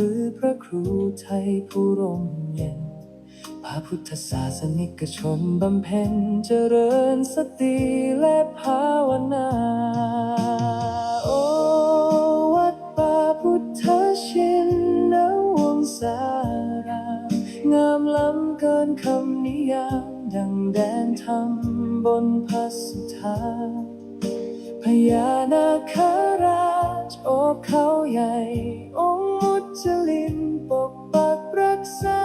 หรือพระครูไทยผู้ร่มเย็นพระพุทธศาสนิกชนบำเพ็ญเจริญสติและภาวนาโอวัดป่าพุทธชินวงศารามงามล้ำเกินคำนิยามดังแดนธรรมบนพระสุธาพญานาคราชโอบเขาใหญ่องค์มุจลินปกปักรักษา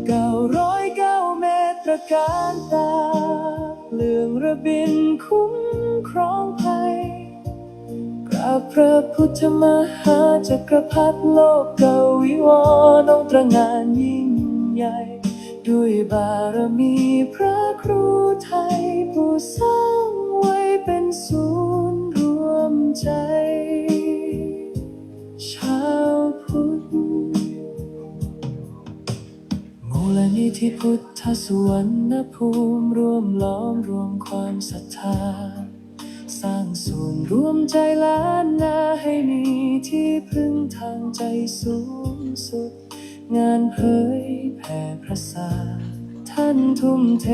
909 เมตรการตาเลื่องระบินคุ้มครองภัยกราบพระพุทธมหาจักรพรรดิโลกกวิวรณ์องค์ตระหง่านยิ่งใหญ่ด้วยบารมีพระครูไทยผู้สร้างไว้เป็นศูนย์รวมใจชาวพุทธมูลนิธิพุทธสุวรรณภูมิร่วมล้อมรวมความศรัทธาสร้างส่วนรวมใจล้านนาให้มีที่พึ่งทางใจสูงสุดงานเผยแผ่พระศาสนาท่านทุ่มเท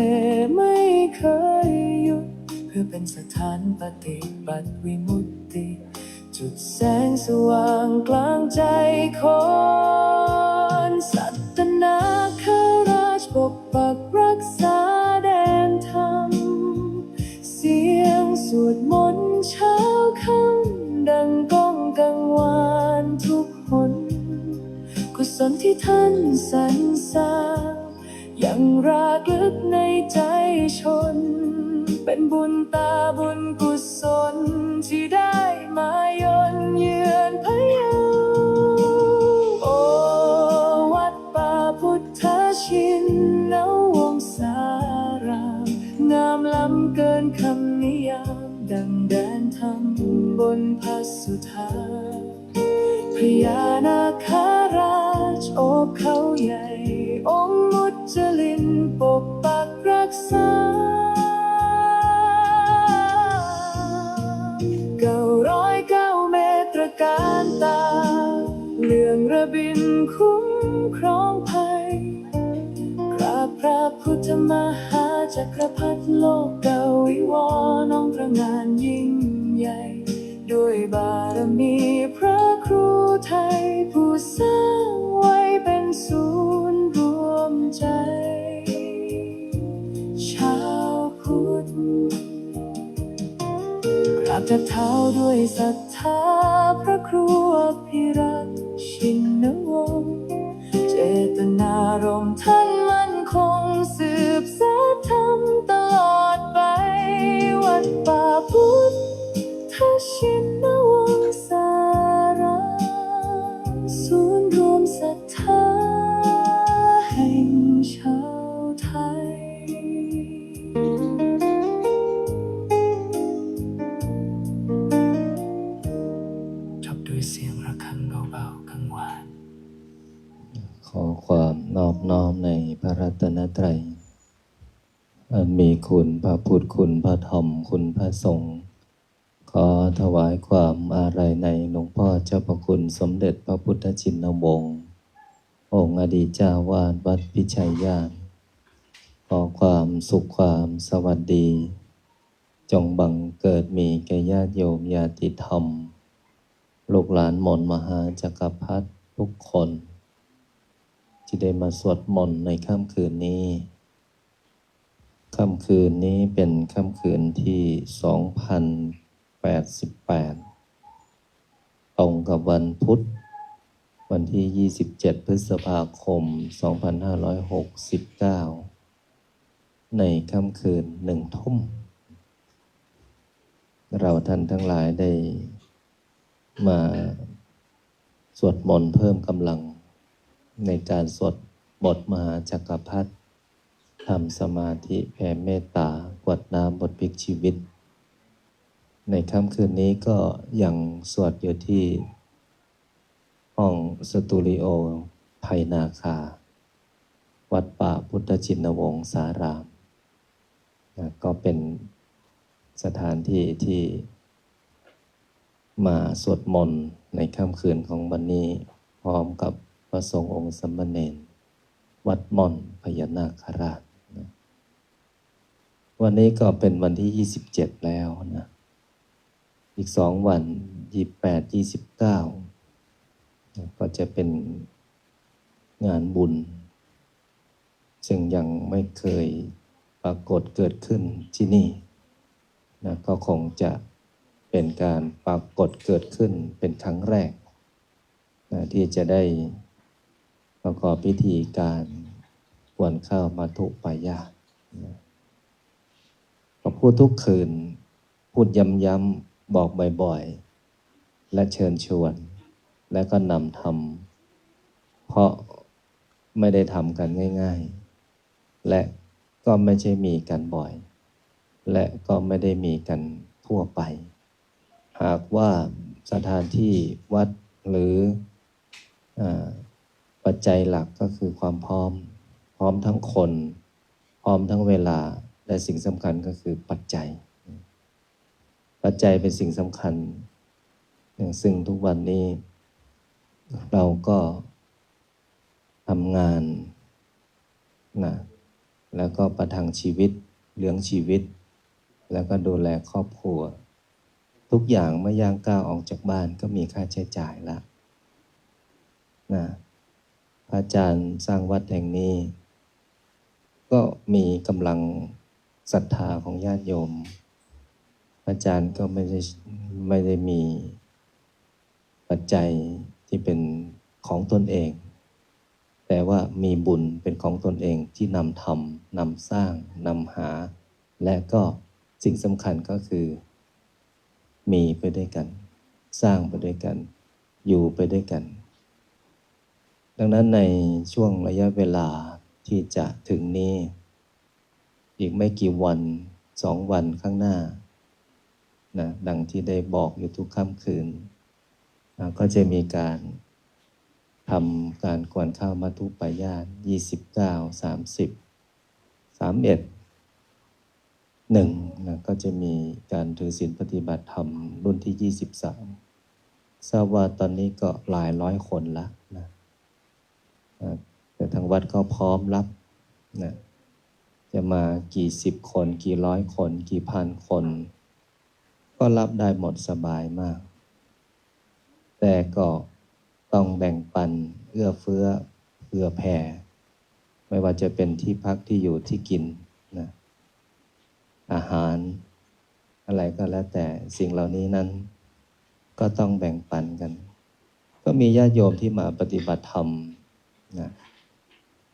ไม่เคยหยุดเพื่อเป็นสถานปฏิบัติวิมุตติจุดแสงสว่างกลางใจคนสัตนาคราชปกปักรักษาแดนธรรมเสียงสวดมนต์เช้าค่ำดังก้องกังวานทุกหนกุศลที่ท่านสรรสร้างยังราลึกในใจชนเป็นบุญตาบุญกุศลที่ได้มาย่นเยือนพะเยาโอวัดป่าพุทธชินวงศารามงามล้ำเกินคำนิยามดังแดนธรรมบนพระสุธาพญานาคราชโอบเขาใหญ่องค์มุจลินปกปักรักษา909 เมตรการตาเลื่องระบินคุ้มครองภัยกราบพระพุทธมหาจักรพรรดิโลกกวิวรณ์องค์ตระหง่านยิ่งใหญ่ด้วยบารมีพระครูไทยผู้สร้างไว้เป็นศูนย์รวมใจชาวพุทธกราบแทบเท้าด้วยศรัทธาพระครูอภิรัตน์ชินวงศ์เจตนารมณ์ท่านมั่นคงสืบสานธรรมตลอดไปวัดป่าพุทธชินวงศารามศูนย์รวมศรัทธาแห่งชาวไทยจบด้วยเสียงระฆังเบาๆกังวานขอความนอบน้อมในพระรัตนตรัยอันมีคุณพระพุทธคุณพระธรรมคุณพระสงฆ์ขอถวายความอาลัยในหลวงพ่อเจ้าพระคุณสมเด็จพระพุทธชินวงศ์องค์อดีตเจ้าวาดวัดพิชัยญาณขอความสุขความสวัสดีจงบังเกิดมีแก่ญาติโยมญาติธรรมลูกหลานมนต์มหาจักรพรรดิทุกคนที่ได้มาสวดมนต์ในค่ำคืนนี้ค่ำคืนนี้เป็นค่ำคืนที่2088ตรงกับวันพุธวันที่27พฤษภาคม2569ในค่ำคืน1 ทุ่มเราท่านทั้งหลายได้มาสวดมนต์เพิ่มกำลังในการสวดบทมหาจักรพรรดิทำสมาธิแผ่เมตตากวดน้ำบทพลิกชีวิตในค่ำคืนนี้ก็ยังสวดอยู่ที่ห้องสตูดิโอไทยนาคาวัดป่าพุทธชินวงศารามก็เป็นสถานที่ที่ มาสวดมนต์ในค่ำคืนของวันนี้พร้อมกับพระสงฆ์องค์สามเณรวัดม่อนพญานาคราชนะวันนี้ก็เป็นวันที่27แล้วนะอีก2 วัน28 29ก็จะเป็นงานบุญซึ่งยังไม่เคยปรากฏเกิดขึ้นที่นี่นะก็คงจะเป็นการปรากฏเกิดขึ้นเป็นครั้งแรกนะที่จะได้ประกอบพิธีการกวนข้าวมัทุปายาตนะก็พูดทุกคืนพูดย้ำๆบอกบ่อยๆและเชิญชวนและก็นำทำเพราะไม่ได้ทำกันง่ายๆและก็ไม่ใช่มีกันบ่อยและก็ไม่ได้มีกันทั่วไปหากว่าสถานที่วัดหรือปัจจัยหลักก็คือความพร้อมทั้งคนพร้อมทั้งเวลาและสิ่งสำคัญก็คือปัจจัยเป็นสิ่งสำคัญซึ่งทุกวันนี้เราก็ทำงานนะแล้วก็ประทังชีวิตเลี้ยงชีวิตแล้วก็ดูแลครอบครัวทุกอย่างเมื่อย่างก้าวออกจากบ้านก็มีค่าใช้จ่ายละนะพระอาจารย์สร้างวัดแห่งนี้ก็มีกำลังศรัทธาของญาติโยมพระอาจารย์ก็ไม่ได้มีปัจจัยที่เป็นของตนเองแต่ว่ามีบุญเป็นของตนเองที่นำทำนำสร้างนำหาและก็สิ่งสำคัญก็คือมีไปด้วยกันสร้างไปด้วยกันอยู่ไปด้วยกันดังนั้นในช่วงระยะเวลาที่จะถึงนี้อีกไม่กี่วัน2 วันข้างหน้านะดังที่ได้บอกอยู่ทุกค่ำคืนก็จะมีการทำการกวนข้าวมัทุปายาต29 30 31 1นะก็จะมีการถือศีลปฏิบัติธรรมรุ่นที่23ทราบว่าตอนนี้ก็หลายร้อยคนละนะแต่ทางวัดก็พร้อมรับนะจะมากี่10 คนกี่ร้อยคนกี่พันคนก็รับได้หมดสบายมากแต่ก็ต้องแบ่งปันเอื้อเฟื้อเผื่อแผ่ไม่ว่าจะเป็นที่พักที่อยู่ที่กินนะอาหารอะไรก็แล้วแต่สิ่งเหล่านี้นั้นก็ต้องแบ่งปันกันก็มีญาติโยมที่มาปฏิบัติธรรมนะ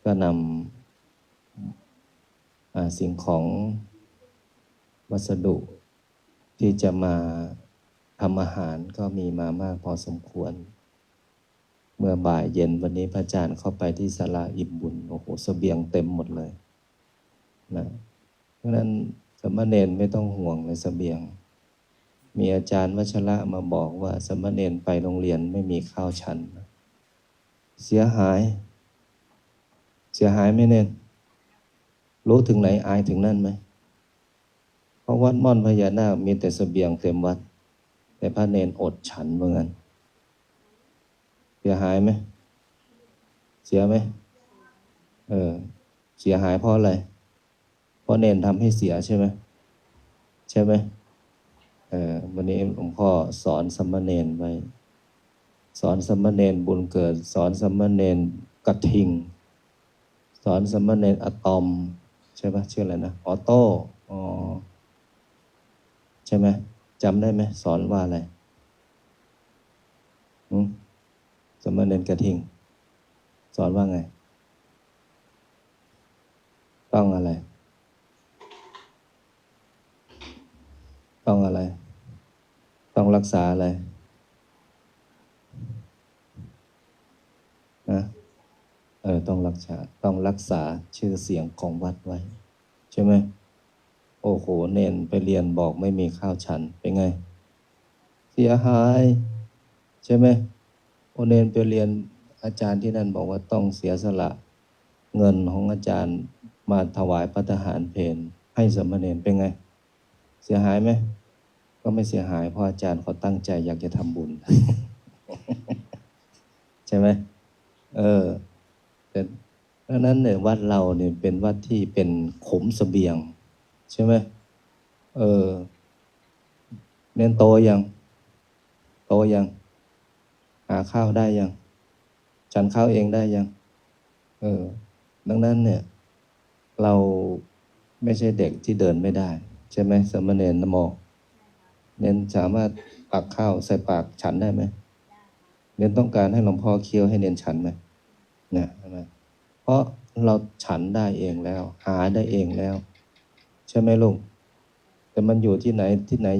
ก็นำสิ่งของวัสดุที่จะมาทำอาหารก็มีมามากพอสมควรเมื่อบ่ายเย็นวันนี้พระอาจารย์เข้าไปที่ศาลาอิ่มบุญโอ้โหเสบียงเต็มหมดเลยนะเพราะนั้นสามเณรไม่ต้องห่วงเลยเสบียงมีอาจารย์วัชระมาบอกว่าสามเณรไปโรงเรียนไม่มีข้าวฉันเสียหายไหมเนรรู้ถึงไหนอายถึงนั่นไหมเพราะวัดม่อนพญานาคมีแต่เสบียงเต็มวัดแต่พระเนรอดฉันเหมือนกันเสียหายไหมเสียไหมเสียหายเพราะอะไรเพราะเนรทำให้เสียใช่ไหมวันนี้หลวงพ่อสอนสามเณรไว้สอนสามเณรบุญเกิดสอนสามเณรกระทิงสอนสามเณรอะตอมใช่ปะชื่ออะไรนะออโต้ใช่ไหมจำได้ไหมสอนว่าอะไรสามเณรกระทิงสอนว่าไงต้องอะไรต้องรักษาอะไรนะต้องรักษาชื่อเสียงของวัดไว้ใช่ไหมโอ้โหเนนไปเรียนบอกไม่มีข้าวฉันเป็นไงเสียหายใช่ไหมโอเนนไปเรียนอาจารย์ที่นั่นบอกว่าต้องเสียสละเงินของอาจารย์มาถวายภัตตาหารเพลให้สามเณรเป็นไงเสียหายไหม ก็ไม่เสียหายเพราะอาจารย์เขาตั้งใจอยากจะทำบุญ ใช่ไหมแต่ดังนั้นเนี่ยวัดเราเนี่ยเป็นวัดที่เป็นขุมเสบียงใช่ไหมเออเน้นโตยังโตยังหาข้าวได้ยังฉันข้าวเองได้ยังดังนั้นเนี่ยเราไม่ใช่เด็กที่เดินไม่ได้ใช่ไหมสามเณรนโมเน้นสามารถตักข้าวใส่ปากฉันได้ไหมเน้นต้องการให้หลวงพ่อเคี้ยวให้เน้นฉันไหมเนี่ยใช่ไหมเพราะเราฉันได้เองแล้วหาได้เองแล้วใช่ไหมลูกแต่มันอยู่ที่ไหน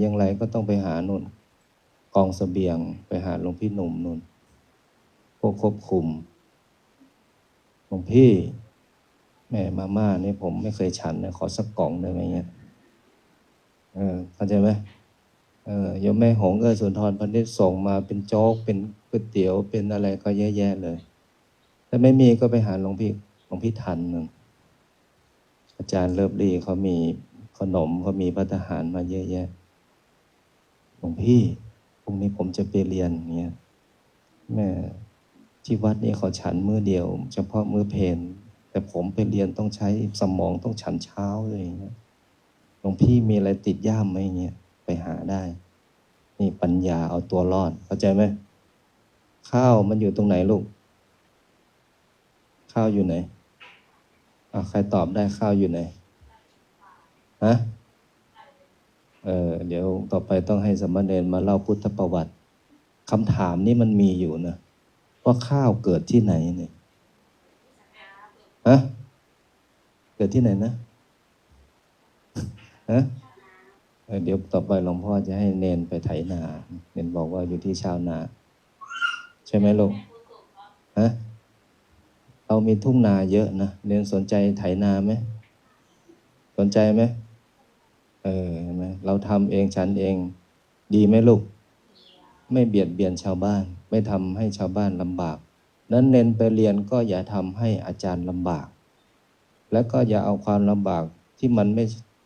อย่างไรก็ต้องไปหานู่นกองเสบียงไปหาหลวงพี่หนุ่มนู่นพวกควบคุมหลวงพี่แม่มาม่านี่ผมไม่เคยฉันนะขอสักกล่องได้ไหมเงี้ยเข้าใจไหมโยมแม่หงส์สุนทรพนิษฐ์ส่งมาเป็นโจ๊กเป็นก๋วยเตี๋ยวเป็นอะไรก็เยอะแยะเลยถ้าไม่มีก็ไปหาหลวงพี่ทันนึงอาจารย์เลิฟลี่เขามีขนมเขามีภัตตาหารมาเยอะแยะหลวงพี่พรุ่งนี้ผมจะไปเรียนเงี้ยแม่ที่วัดนี้เขาฉันมื้อเดียวเฉพาะมื้อเพลแต่ผมไปเรียนต้องใช้สมองต้องฉันเช้าเลยอย่างเงี้ยหลวงพี่มีอะไรติดย่ามไหมเงี้ยไปหาได้นี่ปัญญาเอาตัวรอดเข้าใจไหมข้าวมันอยู่ตรงไหนลูกข้าวอยู่ไหนใครตอบได้ข้าวอยู่ไหนฮะเดี๋ยวต่อไปต้องให้สมณเณรมาเล่าพุทธประวัติคำถามนี้มันมีอยู่นะว่าข้าวเกิดที่ไหนเนี่ยฮะเกิดที่ไหนนะฮะเดี๋ยวต่อไปหลวงพ่อจะให้เนนไปไถนาเนนบอกว่าอยู่ที่ชาวนาใช่ไหมลูกฮะเรามีทุ่งนาเยอะนะเนนสนใจไถนาไหมสนใจไหมเห็นไหมเราทำเองฉันเองดีไหมลูกไม่เบียดเบียนชาวบ้านไม่ทำให้ชาวบ้านลำบากนั้นเน้นไปเรียนก็อย่าทำให้อาจารย์ลำบากแล้วก็อย่าเอาความลำบากที่มันไ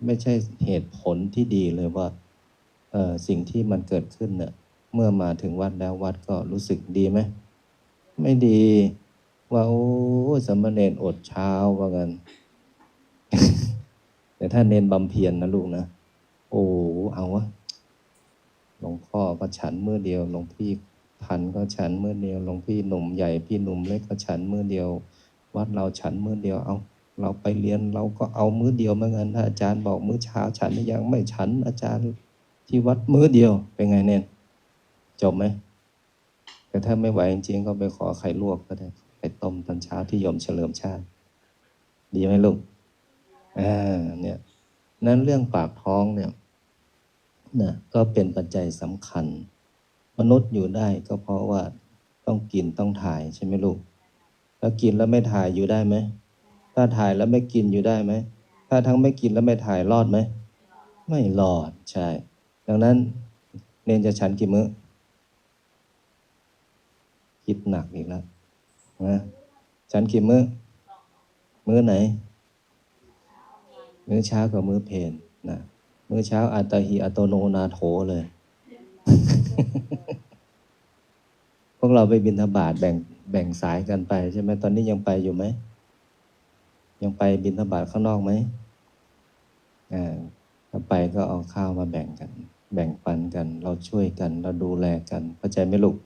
ม่ใช่เหตุผลที่ดีเลยว่าสิ่งที่มันเกิดขึ้นเนี่ยเมื่อมาถึงวัดแล้ววัดก็รู้สึกดีไหมไม่ดีว่าโอ้สามเณรอดเช้าว่ากัน แต่ถ้าเน้นบำเพ็ญนะลูกนะโอ้เอาวะหลวงพ่อก็ฉันมื้อเดียวหลวงพี่พันก็ฉันมื้อเดียวหลวงพี่หนุ่มใหญ่พี่หนุ่มเล็กก็ฉันมื้อเดียววัดเราฉันมื้อเดียวเอาเราไปเรียนเราก็เอามื้อเดียวเหมือนกันถ้าอาจารย์บอกมื้อเช้าฉันยังไม่ฉันอาจารย์ที่วัดมื้อเดียวเป็นไงเน้นจบไหมแต่ถ้าไม่ไหวจริงๆก็ไปขอไข่ลวกก็ได้ไข่ต้มตอนเช้าที่โยมเฉลิมชาติดีไหมลูกเนี่ยนั้นเรื่องปากท้องเนี่ยนะก็เป็นปัจจัยสำคัญมนุษย์อยู่ได้ก็เพราะว่าต้องกินต้องถ่ายใช่ไหมลูกถ้ากินแล้วไม่ถ่ายอยู่ได้ไหมถ้าถ่ายแล้วไม่กินอยู่ได้ไหมถ้าทั้งไม่กินแล้วไม่ถ่ายรอดไหมไม่รอดใช่ดังนั้นเนนจะฉันกี่มื้อคิดหนักอีกแล้วนะฉันกี่มื้อไหนมื้อเช้ากับมื้อเพลนะมื้อเช้าอัตตหิอัตโนนาโถเลย พวกเราไปบิณฑบาตแบ่งสายกันไปใช่ไหมตอนนี้ยังไปอยู่ไหมยังไปบิณฑบาตข้างนอกไหมถ้าไปก็เอาข้าวมาแบ่งกันแบ่งปันกันเราช่วยกันเราดูแลกันเข้าใจไหมลูก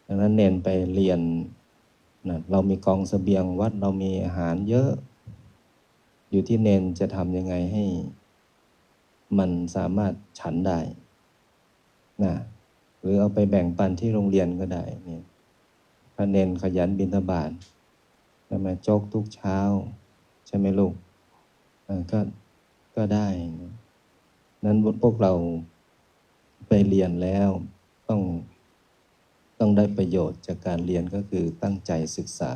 ดังนั้นเน้นไปเรียนนะเรามีกองเสบียงวัดเรามีอาหารเยอะอยู่ที่เน้นจะทำยังไงให้มันสามารถฉันได้นะหรือเอาไปแบ่งปันที่โรงเรียนก็ได้เนี่ยพระเนนขยันบิณฑบาตใช่ไหมโจ๊กทุกเช้าใช่ไหมลูกก็ได้นั้นพวกเราไปเรียนแล้วต้องได้ประโยชน์จากการเรียนก็คือตั้งใจศึกษา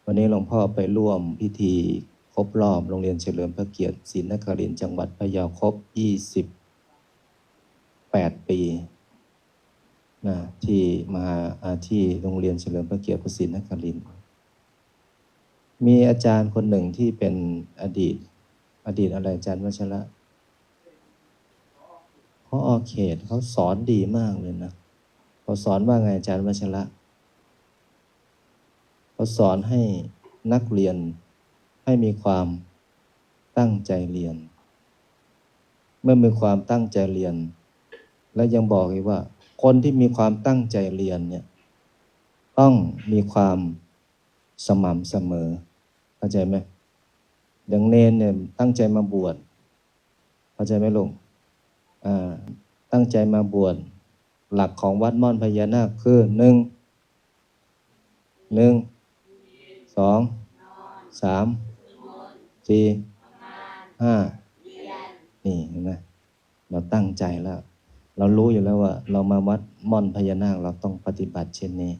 วันนี้หลวงพ่อไปร่วมพิธีครบรอบโรงเรียนเฉลิมพระเกียรติศรีนครินทร์จังหวัดพะเยาครบ28 ปีนะที่ที่โรงเรียนเฉลิมพระเกียรติศรีนครินทร์มีอาจารย์คนหนึ่งที่เป็นอดีตอะไรอาจารย์วชระ พอเขตเขาสอนดีมากเลยนะเขาสอนว่าไงอาจารย์วชระเขาสอนให้นักเรียนให้มีความตั้งใจเรียนเมื่อมีความตั้งใจเรียนและยังบอกอีกว่าคนที่มีความตั้งใจเรียนเนี่ยต้องมีความสม่ำเสมอเข้าใจไหมอย่างเนนเนี่ยตั้งใจมาบวชเข้าใจไหมลุงตั้งใจมาบวชหลักของวัดม่อนพญานาคคือ1 2 3 4 5นี่เห็นไหมเราตั้งใจแล้วเรารู้อยู่แล้วว่าเรามาวัดม่อนพญานาคเราต้องปฏิบัติเช่นนี้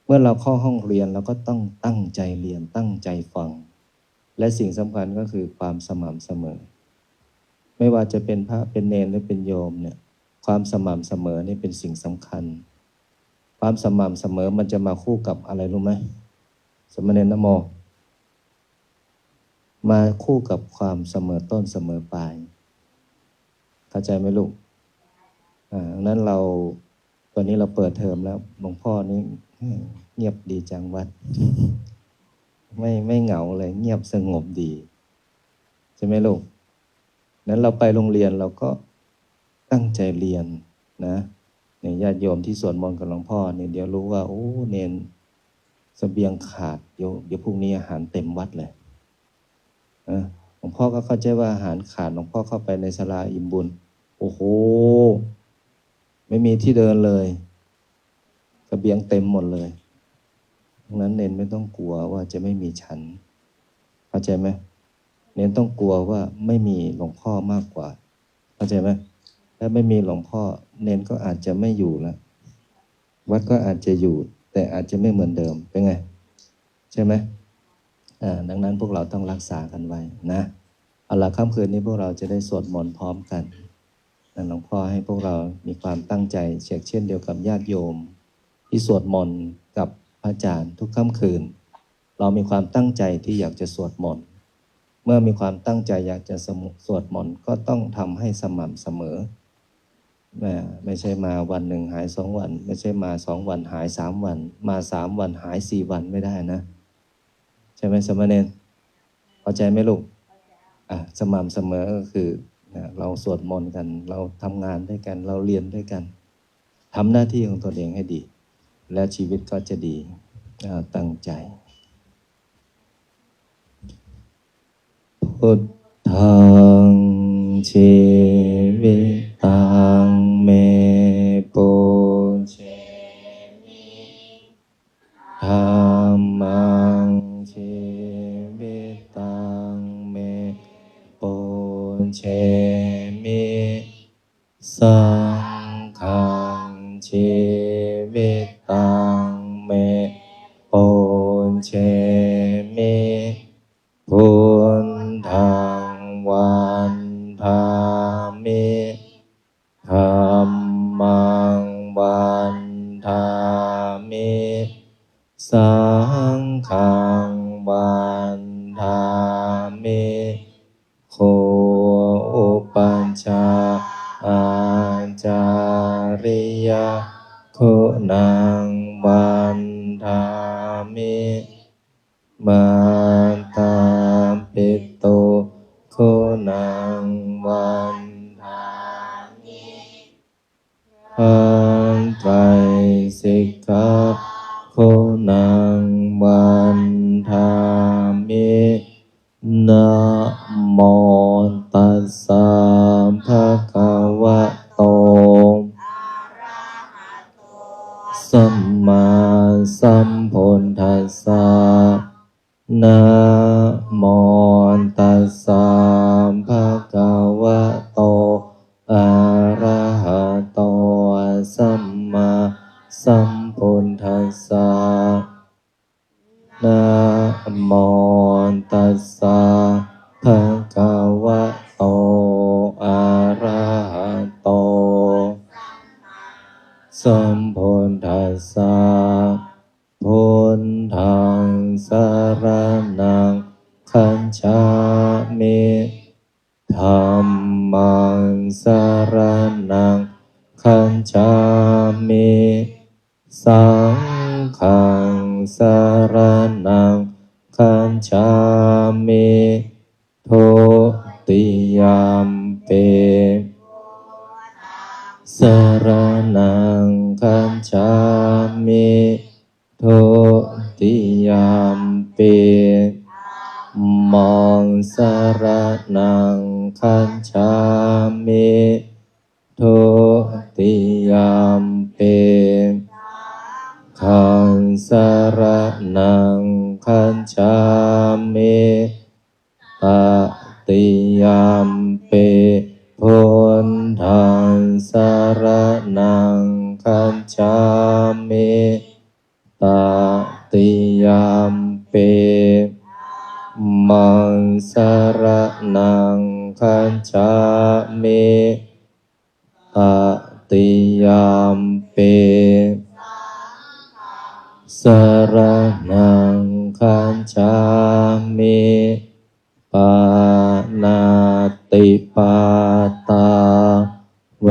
เมื่อเราเข้าห้องเรียนเราก็ต้องตั้งใจเรียนตั้งใจฟังและสิ่งสำคัญก็คือความสม่ำเสมอไม่ว่าจะเป็นพระเป็นเณรหรือเป็นโยมเนี่ยความสม่ำเสมอนี่เป็นสิ่งสำคัญความสม่ำเสมอมันจะมาคู่กับอะไรรู้ไหมสมณเณรนโมมาคู่กับความเสมอต้นเสมอปลายเข้าใจไหมลูกนั้นเราตอนนี้เราเปิดเทอมแล้วหลวงพ่อนี่เงียบดีจังวัดไม่เหงาเลยเงียบสงบดีใช่ไหมลูกนั้นเราไปโรงเรียนเราก็ตั้งใจเรียนนะเนี่ยญาติโยมที่สวดมนต์กับหลวงพ่อเนี่ยเดี๋ยวรู้ว่าโอ้เนนเสบียงขาดเดี๋ยวพรุ่งนี้อาหารเต็มวัดเลยหลวงพ่อก็เข้าใจว่าอาหารขาดหลวงพ่อเข้าไปในศาลาอิ่มบุญโอ้โหไม่มีที่เดินเลยเสบียงเต็มหมดเลยดังนั้นเนนไม่ต้องกลัวว่าจะไม่มีฉันเข้าใจไหมเนนต้องกลัวว่าไม่มีหลวงพ่อมากกว่าเข้าใจไหมถ้าไม่มีหลวงพ่อเนนก็อาจจะไม่อยู่แล้ววัดก็อาจจะอยู่แต่อาจจะไม่เหมือนเดิมเป็นไงใช่ไหมดังนั้นพวกเราต้องรักษากันไว้นะเอาล่ะค่ำคืนนี้พวกเราจะได้สวดมนต์พร้อมกันหลวงพ่อให้พวกเรามีความตั้งใจเช่นเดียวกับญาติโยมที่สวดมนต์กับพระอาจารย์ทุกค่ำคืนเรามีความตั้งใจที่อยากจะสวดมนต์เมื่อมีความตั้งใจอยากจะสวดมนต์ก็ต้องทำให้สม่ำเสมอไม่ใช่มาวันหนึ่งหาย2 วันไม่ใช่มา2 วันหาย3 วันมา3 วันหาย4 วันไม่ได้นะใช่ไหมสมณเณรเข้าใจไหมลูกสม่ำเสมอก็คือเราสวดมนต์กันเราทำงานด้วยกันเราเรียนด้วยกันทำหน้าที่ของตนเองให้ดีและชีวิตก็จะดีตั้งใจพุทธังชีวิตังเมปุเชมิธัมมังชีวิตังเมปุเชมิสังฆังชีวิตังเมปุเชมิพุทธังวันธามิธัมมังวันธามิสังฆังวันธามิโคอุปัชฌาย์อาจาริยะคุณังวันธามิมาตาปิโตคุณังวันธามิขันไตรสิกขาคุณังวันธามินะโมตัสสะภะคะวะโตสัมมาสัมพุทธัสสะนะโมตัสสะภะคะวะโตอะระหะโตสัมมาสัมพุทธัสสะนะโมตัสสะภะคะวะโตอะระหะโตสัมพุทธัสสะพุทธังสรณังคัจฉามิธัมมัง สรณังคัจฉามิสังฆังสรณังคัจฉามิทุติยมปิสรณังคัจฉามิทุติยมปิมังสรณังคัจฉามิทุติยมปิขังสรณังคัจฉามิตติยมปิพุทธังสรณังคัจฉามิตติยมปิมังสรณังคัจฉามิตติยมปิสรณังคัจฉามิปานาติปาตาเว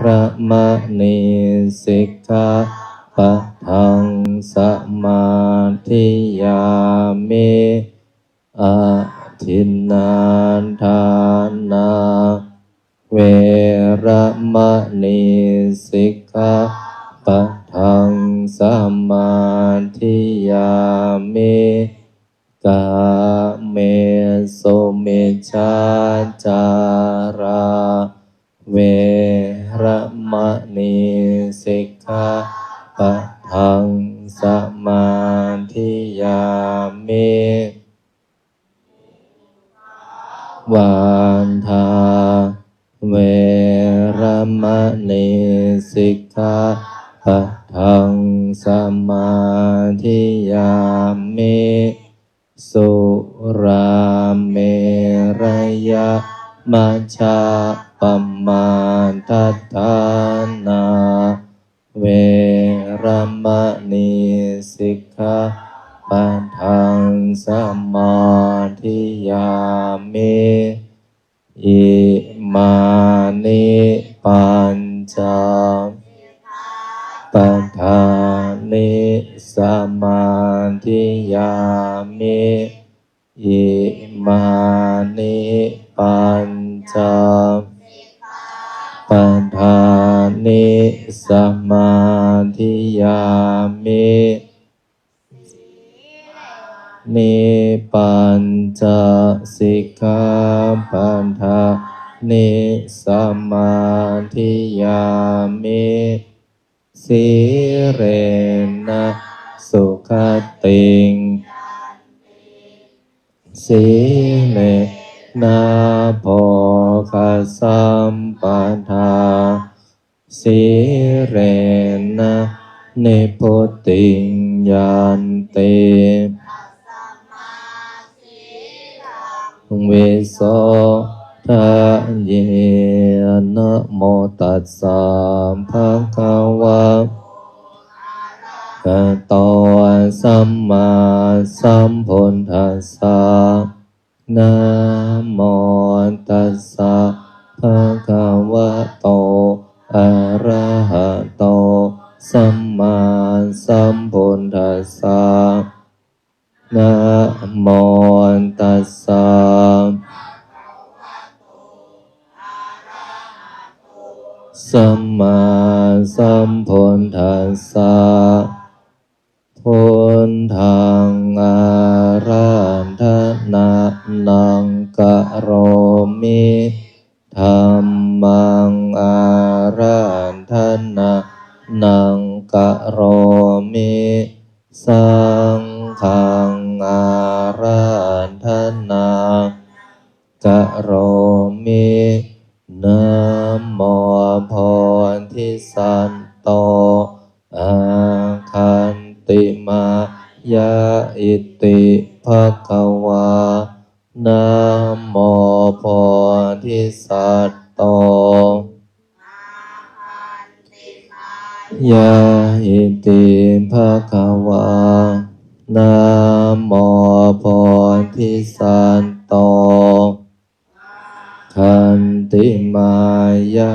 ระมะนิสิกขาปะทังสมาธิยามิอาทินนาทานาเวระมะนิสิกขาปะทังสมาธิยามิกาเมสุมิจฉาจาราเวระมะนิสิกขาปะทังสมาธิยามิวันทาเวระมะนิสิกขาปะทังสมาธิยามิสุราเมรยะมัชฌะปมาทัฏฐานาเวระมะนิสิกขาปะทังสมาธิยามิอิมานิปัญจปทานิสมาธิยามิอิมานิปัญจปทานิสมาธิยามินิปัญจสิกขาปัฏฐานิสมาธิยามิสีเรนะสุขติงสีเลนะโภคสัมปทาสีเรนะนิพุติงยันติวิโสทะเยนะโมตัสสะภะคะวะอะระหะโตสัมมาสัมพุทธัสสะนะโมตัสสะภะคะวะโตอะระหะโตสัมมาสัมพุทธัสสะนะโมตัสสะสัมมาสัมพุทธัสสะพุทธังอารันธนานังกะโรมิธัมมังอารันธนานังกะโรมิสังฆังอารันธนากะโรมินะโมโพธิสัตโตอาคันติมายะอิติภคะวานะโมโพธิสัตโตยะอิติภคะวานะโมโพธิสัตโตขันติ มายา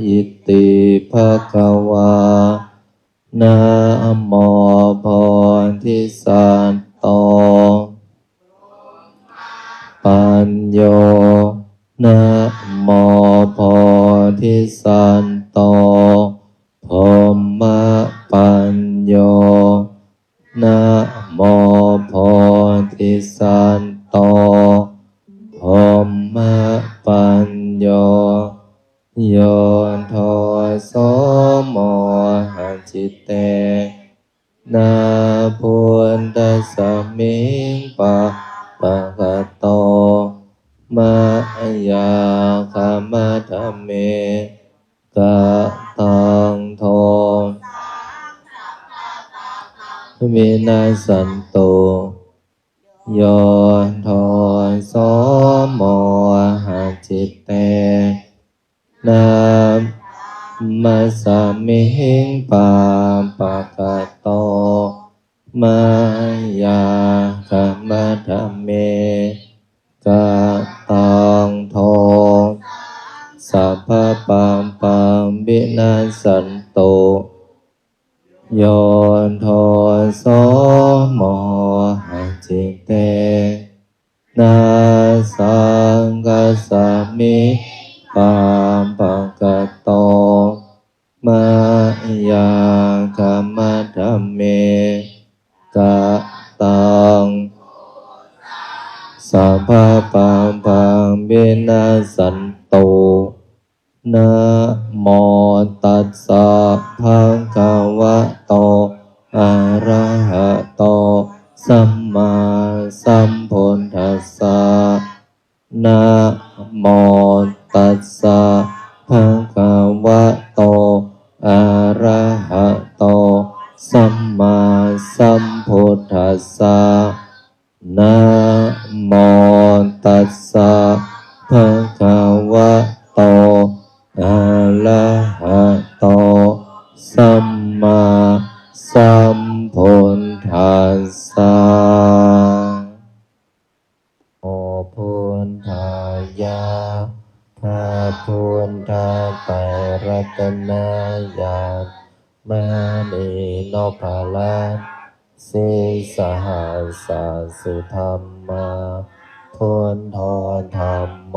อิติภะคะวานะโมโพธิสัตว์โตปัญโยนะโมโพธิสัตว์โตพรหมปัญโยนะโมโพธิสัตว์โตพรหมปัญโยโยโทโสโมหะจิตเตนะพุทธัสสะมิงปะปะกะโตมายาคามะธรรมเมกะตังโทวินาสสันโตโยโทโสโมหะจิตเตนะมัสสมิงปาปะกะโตมายาคามะธรรมเมกะตังโทสัพพะปัมปัมวินาสสันโตโยโทโสโมหะจิตเตนะสังกัสสมิปามปะกะโตมายาคามะธรรมเมกะตังสัพพะปัมปัมวินาสสันโตนะโมตัสสะภะคะวะโตอะระหะโตสัมมาสัมพุทธัสสะนะโมตัสสะภะคะวะโตอะระหะโตสัมมาสัมพุทธัสสะนะโมตัสสะภะคะวะโตอะระหะโตสัมมาสัมพุทธัสสะโอพุทธายะพระพุทธไตรรัตนญาณมณีนพลัตน์สิสหัสสะสุธรรมาพุทโธธัมโม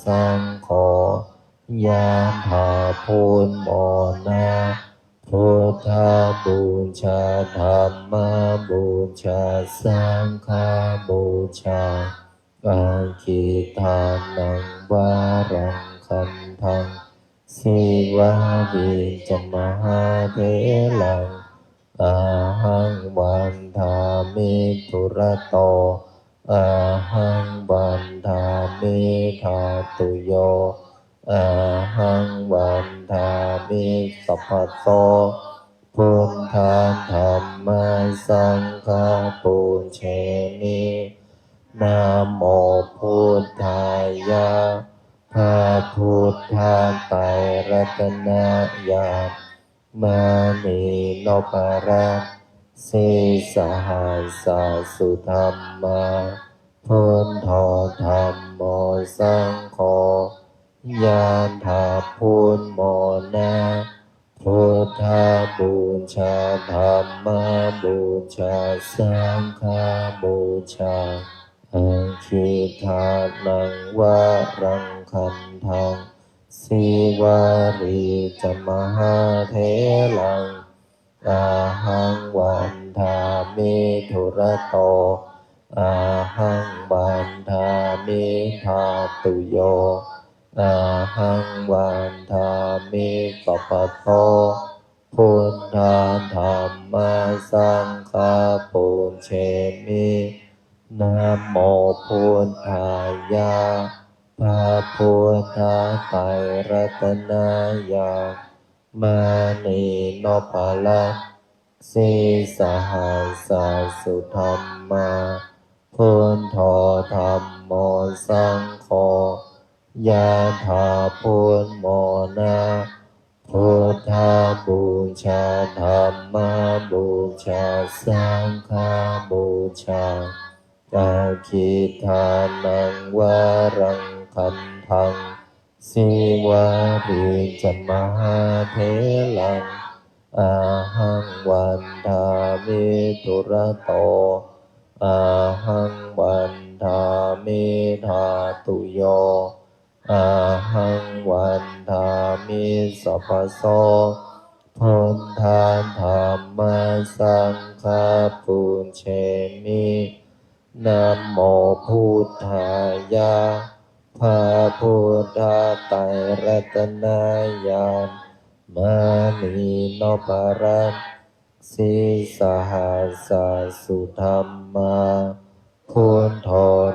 สังโฆยะถาพุทโมนะพุทธบูชาธัมมบูชาสังฆบูชาอาคิทานังวารังคันธังสิวะวิจมหาเถลังอาหังวันทามิทุระโตอาหังวันทามิธาตุโยอาหังวันทามิสัพพะโตพุทธังธัมมังสังฆังปุญเชมินะโมพุทธายะพระพุทธไตรรัตนญาณมณีนพรัตน์สิสหัสสะสุธรรมาพุทโธธัมโมสังโฆยะถาพุทโมนะพุทธบูชาธัมมบูชาสังฆบูชาอาคิทานังวารังคันธังสิวาริจมหาเถลังอาหังวันทามิทุระโตอาหังวันทามิธาตุโยอาหังวันทามิสัพพะโตพุทธังธัมมังสังฆังปุญเชมินะโมพุทธายะพระพุทธไตรรัตนญาณมณีนพลัตน์สิสหัสสะสุธรรมาพุทโธธัมโมสังโฆยะถาพุทโมนะพุทธบูชาธัมมบูชาสังฆบูชาอาคิทานังวารังคันธังสิ สิวาริจะมหาเทลังอาหังวันทามิตุระโตอาหังวันทามิธาตุโยอาหังวันทามิสัพพโสพุทธานธรรมสังฆาปุญเชมินะโมพุทธายะพระพุทธไตรรัตนญาณมานีโนปรัตสิสหัสสสุธรรมาพุทโธ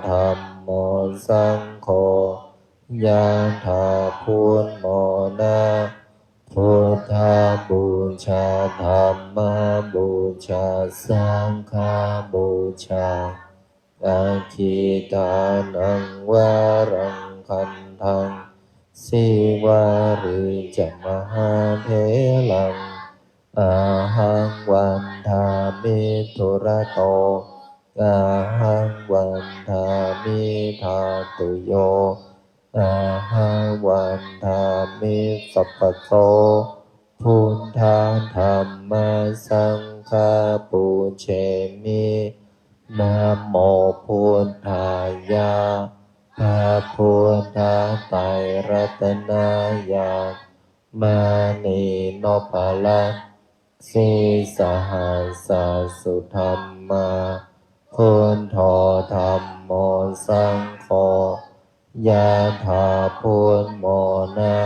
ธรรมโมสังโฆยะถาพุทโมนะพุทธบูชาธรรมบูชาสังฆบูชาอาคิตานังวารังคันทังสิวาริจะมหาเถลังอาหังวันทามิตุระโตอาหังวันทามิธาตุโยอาหังวันทามิสัพพโสพุทธานธรรมสังฆาปุญเชมินะโมพุทธายะพระพุทธไตรรัตนญาณมานีโนปลัสสิสหัสสสุธรรมาพุทโธธรรมโมสังโฆยะถาพุทโมนะ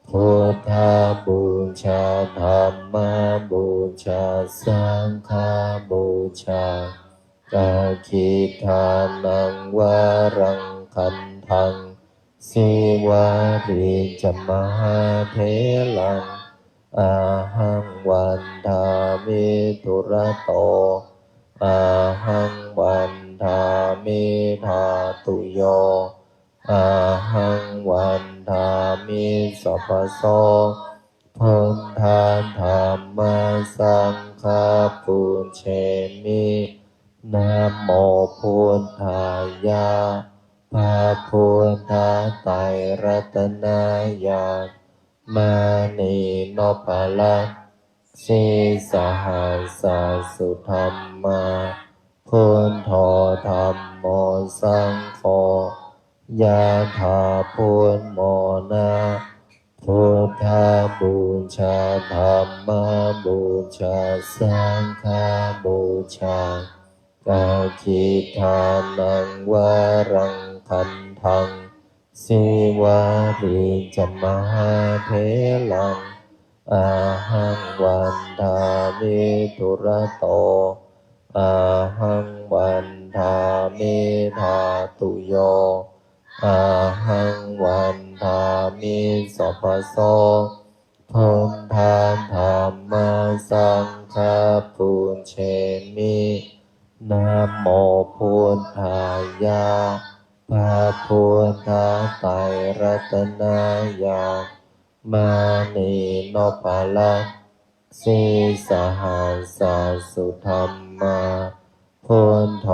พุทธบูชาธรรมบูชาสังฆบูชากาคิทานังวารังคันทังสิวาริจะมหาเถลังอาหังวันทามิตุระโตอาหังวันทามิธาตุโยอาหังวันทามิสัพพโสพุทธานธรรมสังฆาปุญเชมินะโมพุทธายะพระพุทธไตรรัตนญาณมานีโนปลัสสิสหัสสสุธรรมาพุทโธธรรมโมสังโฆยะถาพุทโมนะพุทธบูชาธรรมบูชาสังฆบูชากาคิทานังวารังคันทังสิวาริจะมหาเถลังอาหังวันทามิตุระโตอาหังวันทามิธาตุโยอาหังวันทามิสัพพโสพุทธานธรรมสังฆาปุญเชมินะโมพุทธายะพระพุทธไตรรัตนญาณมานีโนปลัสสิสหัสสสุธรรมาพุทโธ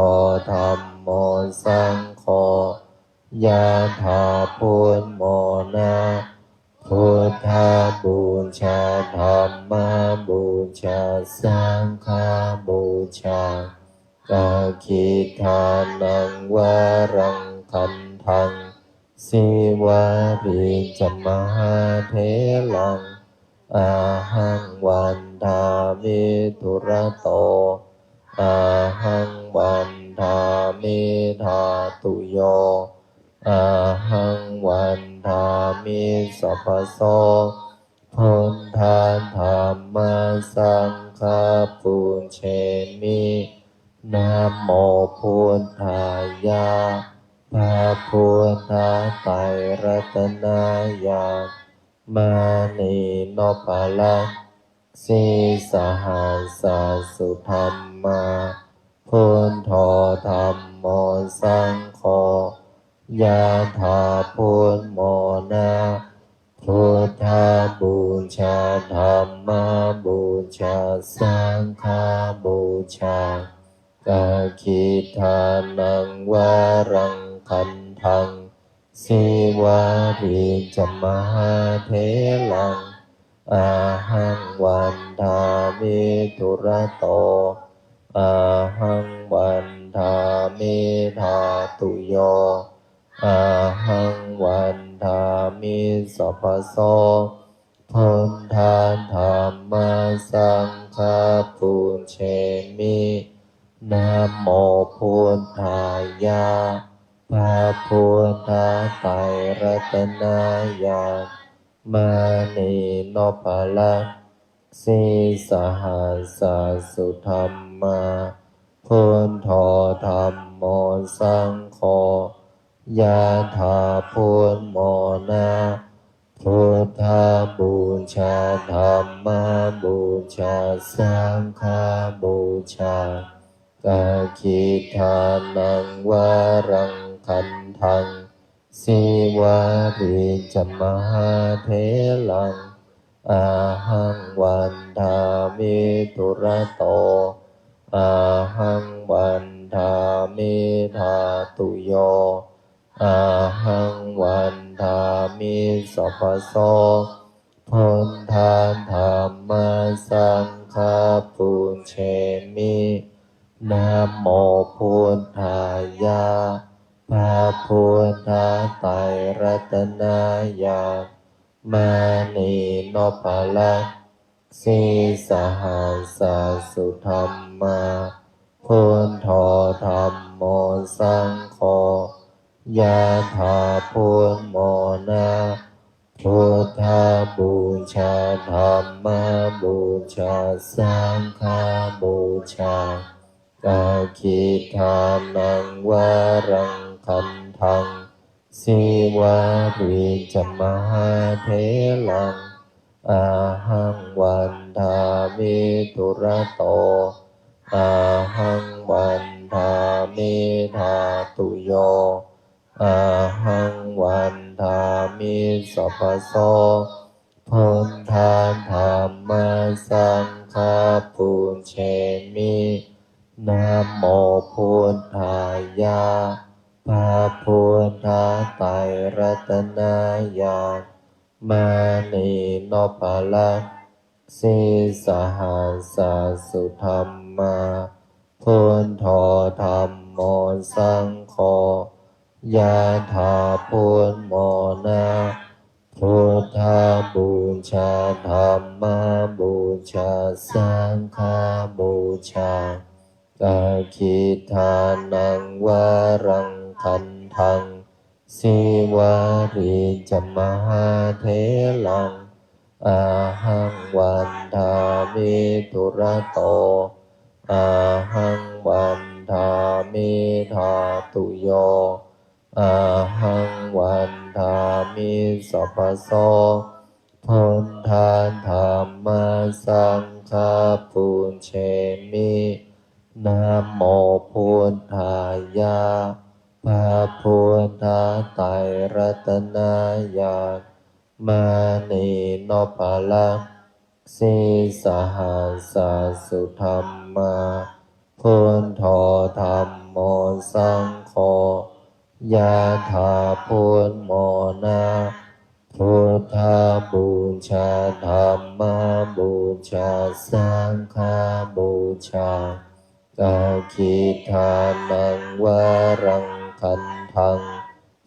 ธรรมโมสังโฆยะถาพุทโมนะพุทธบูชาธรรมบูชาสังฆบูชากาคิทานังวารังคันทังสิวาริจะมหาเถลังอาหังวันทามิตุระโตอาหังวันทามิธาตุโยอาหังวันทามิสัพพโสพุทธานธรรมสังฆาปุญเชมินะโมพุทธายะพระพุทธไตรรัตนญาณมานีโนปลัสสิสหัสสสุธรรมาพุทโธธรรมโมสังโฆยะถาพุทโมนะพุทธบูชาธรรมบูชาสังฆบูชากาคิทานังวารังคันทัง สิวาริจมหาเทลังอาหังวันทามิทุระโตอาหังวันทามิธาตุโยอาหังวันทามิสัพพโสพุทธาธัมมาสังฆาปุญเชมินะโมพุทธายะพระพุทธไตรรัตนายามานีโนภลักสีสหัสสุธรรมาพุทโธธรรมโมสังโฆยะถาพุทโมนะพุทธบูชาธรรมบูชาสังฆบูชากาคิทานังวารังคันทังสิวาริจมหาเทลังอาหังวันทามิทุระโตอาหังวันทามิธาตุโยอาหังวันทามิสัพพโสพุทธาธัมมาสังฆาปุญเชมินะโมพุทธายะพระพุทธไตรรัตนายามานีโนภลักสีสหัสสุธรรมาพุทโธธรรมโมสังโฆยะถาพุทโมนะพุทธบูชาธรรมบูชาสังฆบูชากาคิทานังวารังคันทังสิวาริจมหาเทลังอาหังวันทามิทุระโตอาหังวันทามิธาตุโยอาหังวันทามิสัพพโสพุทธาธัมมาสังฆาปุญเชมินะโมพุทธายะพระพุทธไตรรัตนายามานีโนภลักสีสหัสสุธรรมาพุทโธธรรมโมสังโฆยะถาพุทโมนะพุทธบูชาธรรมบูชาสังฆบูชากาคิทานังวารังคันทังสิวาริจมหาเทลังอาหังวันทามิทุระโตอาหังวันทามิธาตุโยอาหังวันทามิสัพพโสพุทธาธัมมาสังฆาปุญเชมินะโมพุทธายะพระพุทธไตรรัตนายามานีโนภลักสีสหัสสุธรรมาพุทโธธรรมโมสังโฆยะถาพุทโมนะพุทธบูชาธรรมบูชาสังฆบูชากาคิทานังวารังคันทัง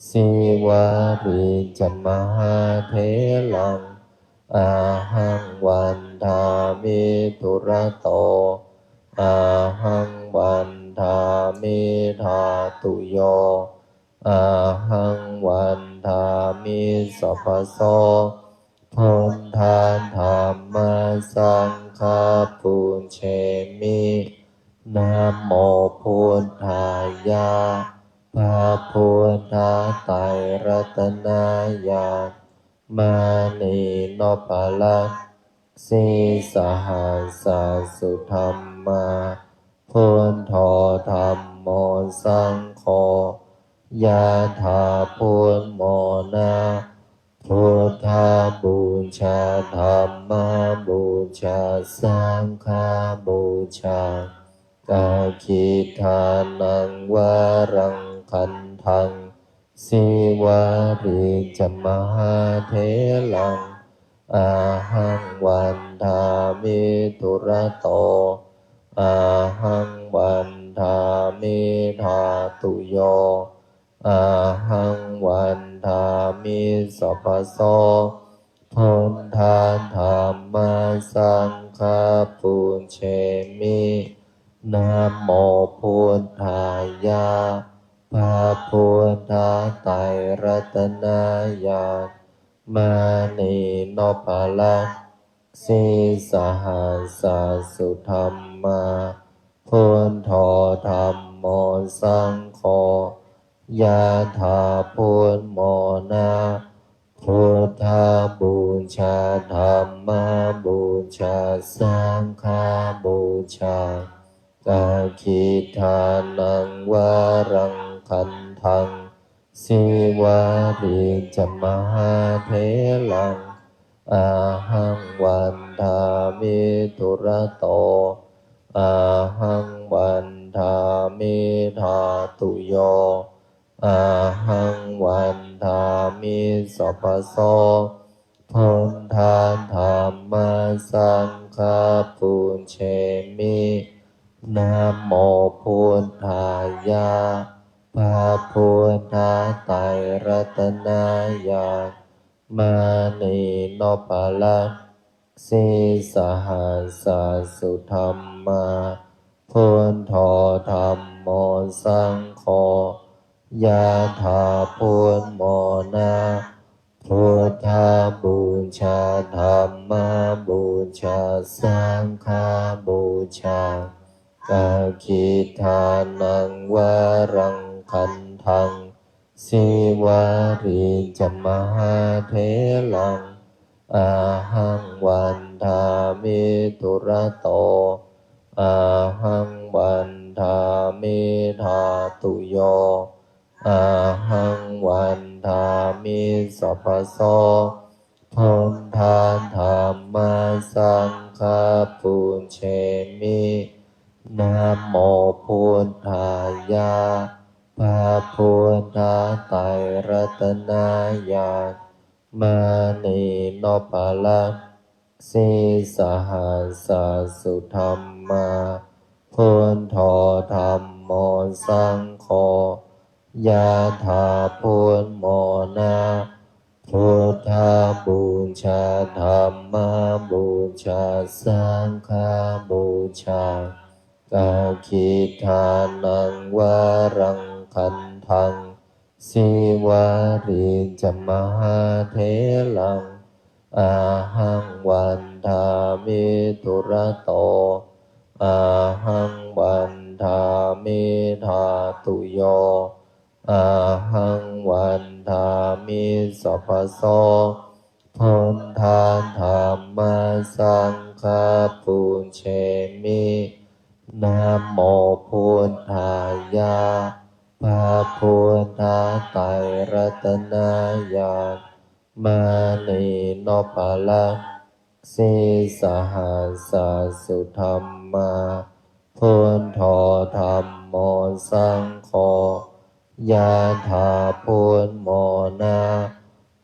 สิวาริจมหาเทลังอาหังวันทามิทุระโตอาหังวันทามิธาตุโยอาหังวันทามิสัพพโสพุทธาธัมมาสังฆาปุญเชมินะโมพุทธายะพระพุทธไตรรัตนายามานีโนภลักสีสหัสสุธรรมาพุทโธธรรมโมสังโฆยะถาพุทโมนะพุทธบูชาธรรมบูชาสังฆบูชากาคิทานังวารังคันทัง สิวาริจมหาเถลังอาหังวันทามิทุระโตอาหังวันทามิธาตุโยอาหังวันทามิสัพพโสพุทธาธรรมสังฆาปุญเชมินะโมพุทธายะพระพุทธไตรรัตนญาณมานีโนภาลักสีสหัสสุธรรมาพุทโธธรรมโมสังโฆยะถาพุทโมนาพุทธบูชาธรรมบูชาสังฆบูชากาคิทานังวารังคันทังสิวาริจมหาเถลังอาหังวันทามิทุระโตอาหังวันทามิธาตุโยอาหังวันทามิสัพพโสพุทธาธรรมสังฆาปุญเชมินะโมพุทธายะพระพุทธไตรรัตนญาณมานีโนภาลักสีสหัสสุธรรมาพุทโธธรรมโมสังโฆยะถาพุทโมนาพุทธบูชาธรรมบูชาสังฆบูชากาคิทานังวารังคันทังสิวาริจมหาเถลังอาหังวันทามิทุระโตอาหังวันทามิธาตุโยอาหังวันทามิสัพพโสพุทธาธรรมสังฆาปุญเชมินะโมพุทธายะพระพุทธไตรรัตนญาณมานีโนภาลักสีสหัสสุธรรมาพุทโธธรรมโมสังโฆยะถาพุทโมนาพุทธบูชาธรรมบูชาสังฆบูชากาคิทานังวารังคันทังสิวาริจมหาเถลังอาหังวันทามิทุระโตอาหังวันทามิธาตุโยอาหังวันทามิสัพพโสพุทธาธรรมสังฆาปุญเชมินะโมพุทธายะพระพุทธไตรรัตนญาณมานีโนภาลักสีสหัสสุธรรมาพุทโธธรรมโมสังโฆยะถาพุทโมนา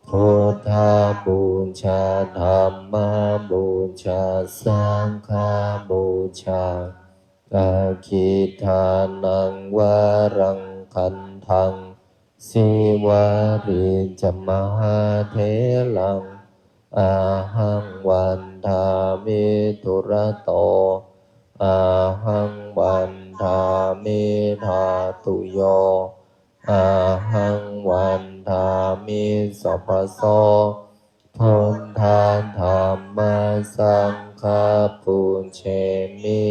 พุทธบูชาธรรมบูชาสังฆบูชากาคิทานังวารังคันทังสิวาริจมหาเถลังอาหังวันทามิทุระโตอาหังวันทามิธาตุโยอาหังวันทามิสัพพโสพุทธาธรรมสังฆาปุญเชมิ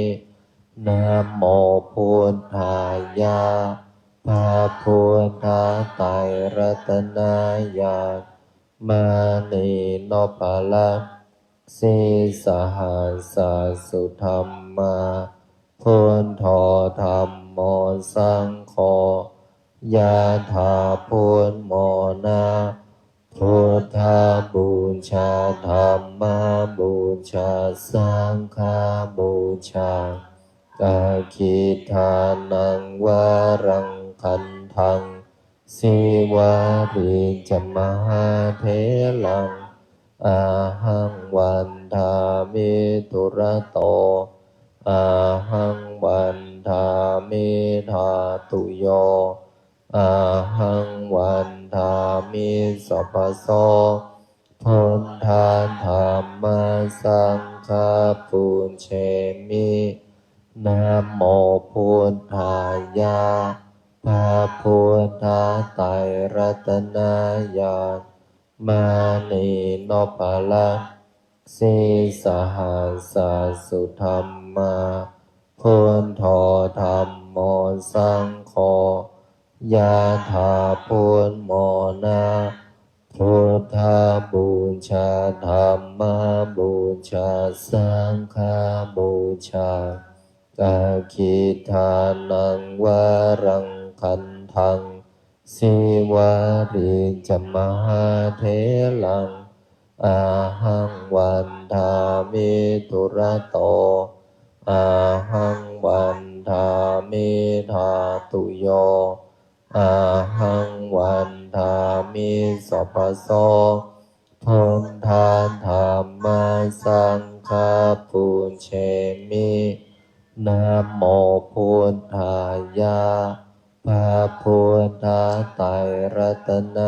นะโมพุทธายะพระพุทธไตรรัตนญาณมานีโนภาลักสีสหัสสุธรรมาพุทโธธรรมโมสังโฆยะถาพุทโมนาพุทธบูชาธรรมบูชาสังฆบูชากาคิทานังวารังคันทัง สิวาริจมหาเทลังอาหังวันทามิตุระโตอาหังวันทามิธาตุโยอาหังวันทามิสัพพโสพุทธาธรรมสังฆปุญเชมินะโมพุทธายะพระพุทธไตรรัตนญาณมานีโนปะละสีสหัสสุธรรมาพุทโธธรรมโมสังโฆยะถาพุทโมนาพุทธบูชาธรรมบูชาสังฆบูชากาคิทานังวารังคันทังสิวาริจมหาเทลังอาหังวันทามิตุระโตอาหังวันทามิธาตุโยอาหังวันทามิสัพพโสพุทธาธรรมสังฆปุญเชมินะโมพุทธายะพระพุทธไตรรัตน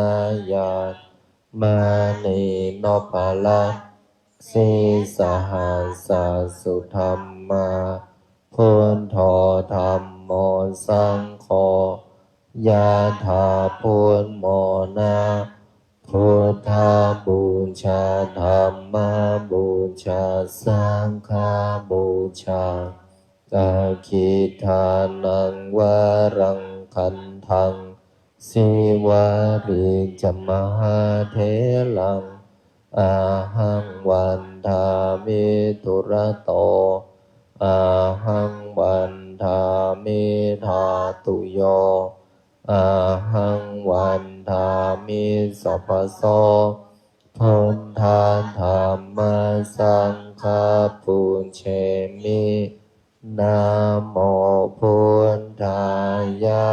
ญาณมานีโนปะละสีสหัสสุธรรมาพุทโธธรรมโมสังโฆยะถาพุทโมนาพุทธบูชาธรรมบูชาสังฆบูชากาคิทานังวารังคันทังสิวาริจมหาเทลังอาหังวันทามิตุระโตอาหังวันทามิธาตุโยอาหังวันทามิสัพพโสพุทธาธรรมสังฆปุญเชมินะโมพุทธายะ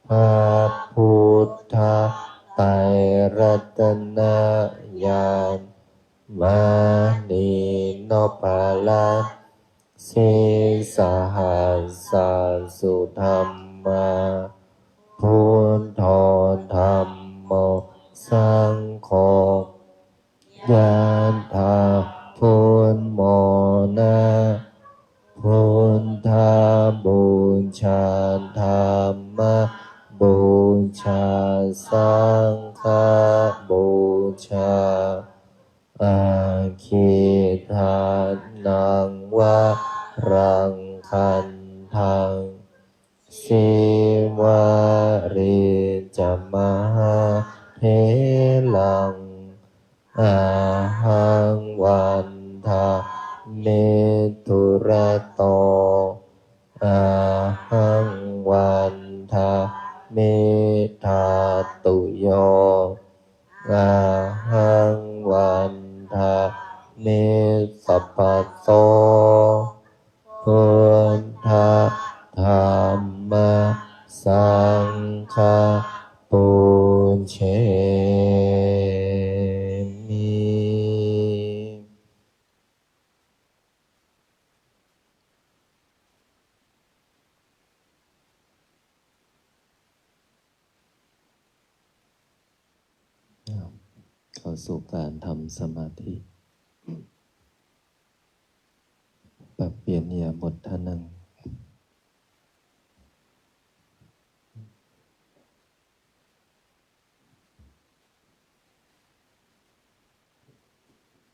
พระพุทธไตรรัตนญาณมานีโนปะละสีสหัสสุธรรมาพุทโธธรรมโมสังโฆยะถาพุทโมนาพุทธบูชาธรรมบูชาสังฆบูชาอาคิทานังวารังคันทังสิวาริจมหาเทลังอาหังวันทามิตุระโตอาหังวันทามิธาตุโยอาหังวันทามิสัพพโสพุทธาธรรมสังฆปุญเชมิเข้าสู่การทำสมาธิปรับเปลี่ยนอิริยาบถท่านั่ง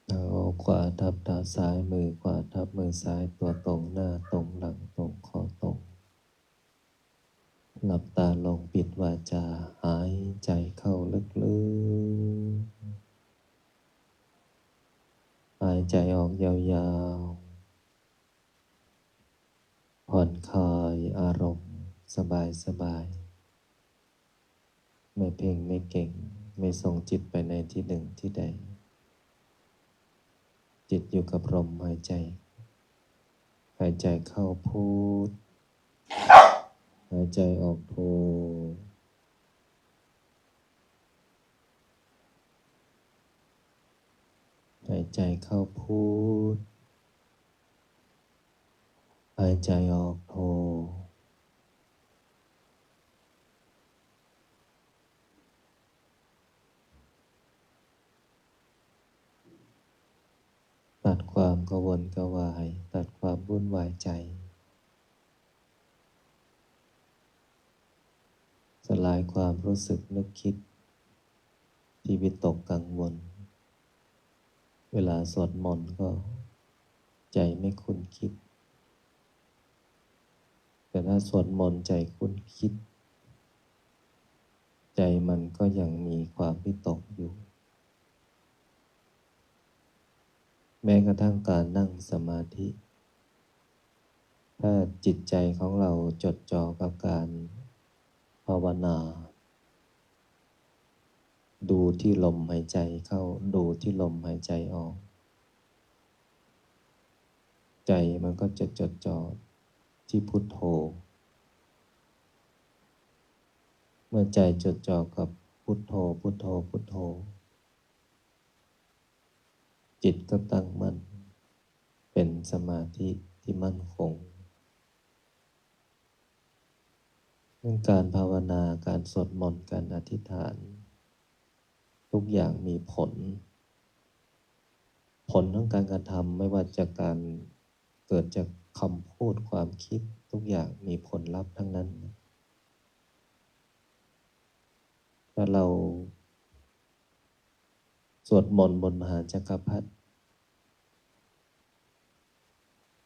เอาขวาทับเท้าซ้ายมือขวาทับมือซ้ายตัวตรงหน้าตรงหลังตรงคอตรงหลับตาลงปิดวาจาหายใจเข้าลึกๆหายใจออกยาวๆผ่อนคลายอารมณ์สบายๆไม่เพ่งไม่เก่งไม่ส่งจิตไปในที่หนึ่งที่ใดจิตอยู่กับลมหายใจหายใจเข้าพุทหายใจออกโท หายใจเข้าพุทหายใจออกโทตัดความกระวนกระวายตัดความวุ่นวายใจสลายความรู้สึกนึกคิดที่วิตกกังวลเวลาสวดมนต์ก็ใจไม่คุ้นคิดแต่ถ้าสวดมนต์ใจคุ้นคิดใจมันก็ยังมีความวิตกอยู่แม้กระทั่งการนั่งสมาธิถ้าจิตใจของเราจดจ่อกับการภาวนาดูที่ลมหายใจเข้าดูที่ลมหายใจออกใจมันก็จะจดจ่อที่พุทโธเมื่อใจจดจ่อกับพุทโธพุทโธพุทโธจิตก็ตั้งมั่นเป็นสมาธิที่มั่นคงเรื่องการภาวนาการสวดมนต์การอธิษฐานทุกอย่างมีผลของการกระทำไม่ว่าจากการเกิดจากคำพูดความคิดทุกอย่างมีผลลัพธ์ทั้งนั้นถ้าเราสวดมนต์บนมหาจักรพรรดิ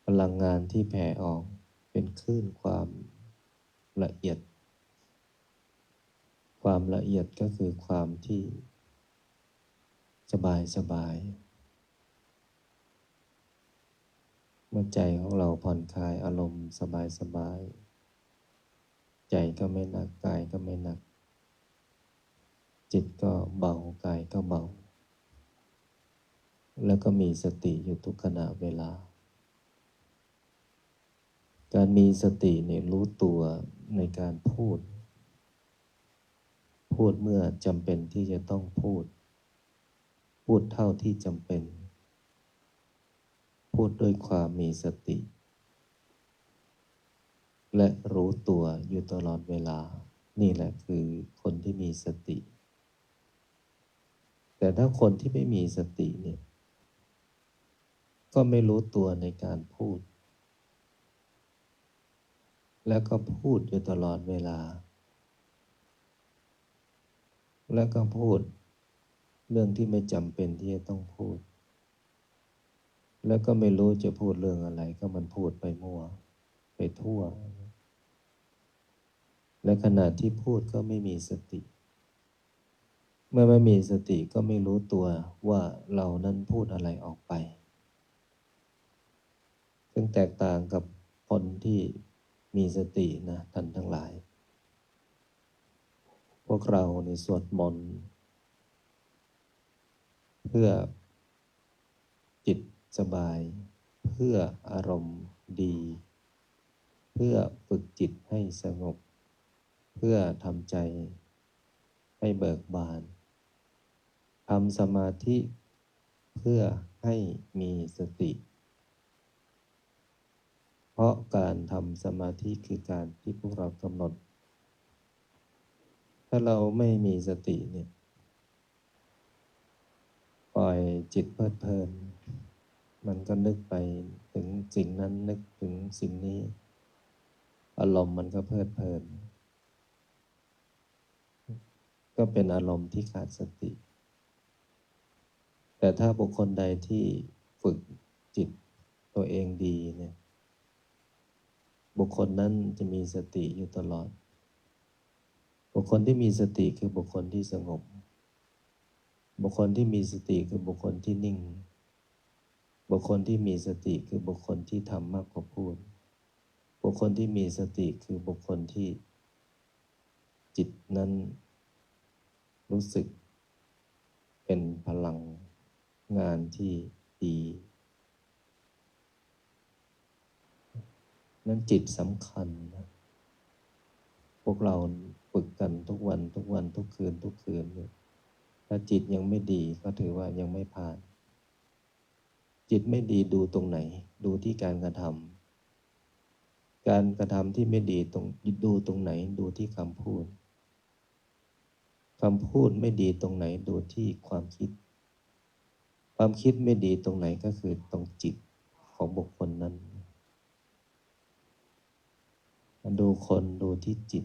พลังงานที่แผ่ออกเป็นคลื่นความละเอียดความละเอียดก็คือความที่สบายสบายเมื่อใจของเราผ่อนคลายอารมณ์สบายสบายใจก็ไม่หนักกายก็ไม่หนักจิตก็เบากายก็เบาแล้วก็มีสติอยู่ทุกขณะเวลาการมีสติเนี่ยรู้ตัวในการพูดเมื่อจำเป็นที่จะต้องพูดเท่าที่จำเป็นพูดด้วยความมีสติและรู้ตัวอยู่ตลอดเวลานี่แหละคือคนที่มีสติแต่ถ้าคนที่ไม่มีสติเนี่ยก็ไม่รู้ตัวในการพูดแล้วก็พูดอยู่ตลอดเวลาแล้วก็พูดเรื่องที่ไม่จำเป็นที่จะต้องพูดแล้วก็ไม่รู้จะพูดเรื่องอะไรก็มันพูดไปมั่วไปทั่วและขณะที่พูดก็ไม่มีสติเมื่อไม่มีสติก็ไม่รู้ตัวว่าเรานั้นพูดอะไรออกไปซึ่งแตกต่างกับคนที่มีสตินะท่านทั้งหลายพวกเราในสวดมนต์เพื่อจิตสบายเพื่ออารมณ์ดีเพื่อฝึกจิตให้สงบเพื่อทำใจให้เบิกบานทำสมาธิเพื่อให้มีสติเพราะการทำสมาธิคือการที่พวกเรากำหนดถ้าเราไม่มีสติเนี่ยปล่อยจิตเพลิดเพลินมันก็นึกไปถึงสิ่งนั้นนึกถึงสิ่งนี้อารมณ์มันก็เพลิดเพลินก็เป็นอารมณ์ที่ขาดสติแต่ถ้าบุคคลใดที่ฝึกจิตตัวเองดีเนี่ยบุคคลนั้นจะมีสติอยู่ตลอดบุคคลที่มีสติคือบุคคลที่สงบบุคคลที่มีสติคือบุคคลที่นิ่งบุคคลที่มีสติคือบุคคลที่ทำมากกว่าพูดบุคคลที่มีสติคือบุคคลที่จิตนั้นรู้สึกเป็นพลังงานที่ดีนั้นจิตสำคัญนะพวกเราฝึกกันทุกวันทุกวันทุกคืนทุกคืนเนี่ยถ้าจิตยังไม่ดีก็ถือว่ายังไม่ผ่าน จิตไม่ดีดูตรงไหนดูที่การกระทำการกระทำที่ไม่ดีดูตรงไหนดูที่คำพูดคำพูดไม่ดีตรงไหนดูที่ความคิดความคิดไม่ดีตรงไหนก็คือตรงจิตของบุคคลนั้นดูคนดูที่จิต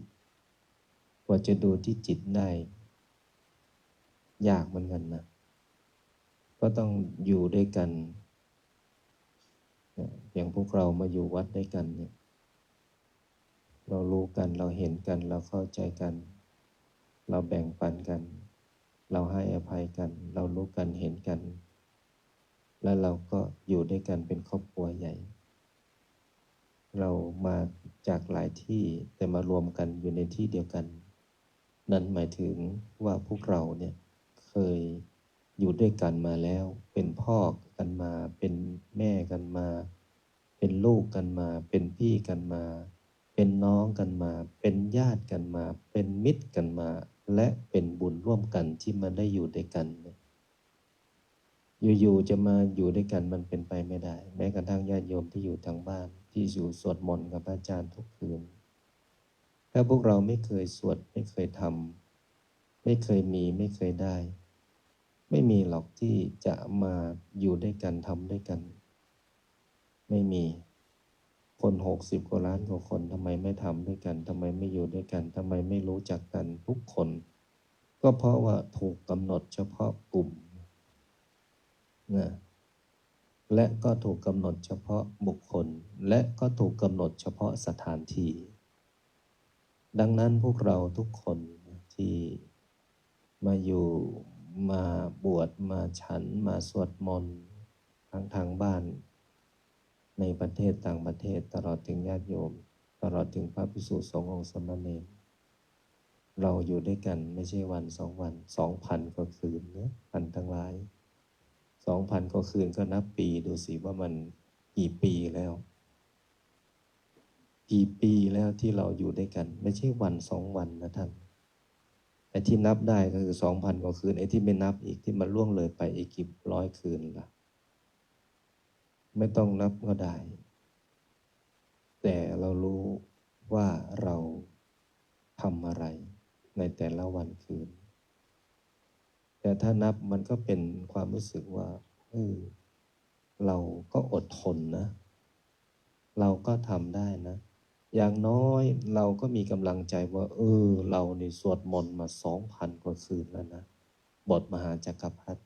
กว่าจะดูที่จิตได้ยากเหมือนกันนะก็ต้องอยู่ด้วยกันอย่างพวกเรามาอยู่วัดด้วยกันเนี่ยเรารู้กันเราเห็นกันเราเข้าใจกันเราแบ่งปันกันเราให้อภัยกันเรารู้กันเห็นกันแล้วเราก็อยู่ด้วยกันเป็นครอบครัวใหญ่เรามาจากหลายที่แต่มารวมกันอยู่ในที่เดียวกันนั่นหมายถึงว่าพวกเราเนี่ยเคยอยู่ด้วยกันมาแล้วเป็นพ่อกันมาเป็นแม่กันมาเป็นลูกกันมาเป็นพี่กันมาเป็นน้องกันมาเป็นญาติกันมาเป็นมิตรกันมาและเป็นบุญร่วมกันที่มาได้อยู่ด้วยกันเนี่ยอยู่ๆจะมาอยู่ด้วยกันมันเป็นไปไม่ได้แม้กระทั่งญาติโยมที่อยู่ทางบ้านที่อยู่สวดมนต์กับพระอาจารย์ทุกคืนถ้าพวกเราไม่เคยสวดไม่เคยทำไม่เคยมีไม่เคยได้ไม่มีหรอกที่จะมาอยู่ด้วยกันทำด้วยกันไม่มีคน60 กว่าล้านกว่าคนทำไมไม่ทำด้วยกันทำไมไม่อยู่ด้วยกันทำไมไม่รู้จักกันทุกคนก็เพราะว่าถูกกำหนดเฉพาะกลุ่มนะและก็ถูกกำหนดเฉพาะบุคคลและก็ถูกกำหนดเฉพาะสถานที่ดังนั้นพวกเราทุกคนที่มาอยู่มาบวชมาฉันมาสวดมนต์ทั้งทางบ้านในประเทศต่างประเทศตลอดถึงญาติโยมตลอดถึงพระภิกษุสงฆ์องค์สามเณรเราอยู่ด้วยกันไม่ใช่วัน2 วัน2,000 กว่าคืนนะท่านทั้งหลาย2,000 กว่าคืนก็นับปีดูสิว่ามันกี่ปีแล้วกี่ปีแล้วที่เราอยู่ด้วยกันไม่ใช่วัน 2 วันนะท่านไอ้ที่นับได้ก็คือ2,000 กว่าคืนไอ้ที่ไม่นับอีกที่มันล่วงเลยไปอีกกี่100 คืนล่ะไม่ต้องนับก็ได้แต่เรารู้ว่าเราทำอะไรในแต่ละวันคืนแต่ถ้านับมันก็เป็นความรู้สึกว่าเราก็อดทนนะเราก็ทำได้นะอย่างน้อยเราก็มีกำลังใจว่าเรานี่สวดมนต์มา2,000 กว่าคืนแล้วนะบทมหาจักรพรรดิ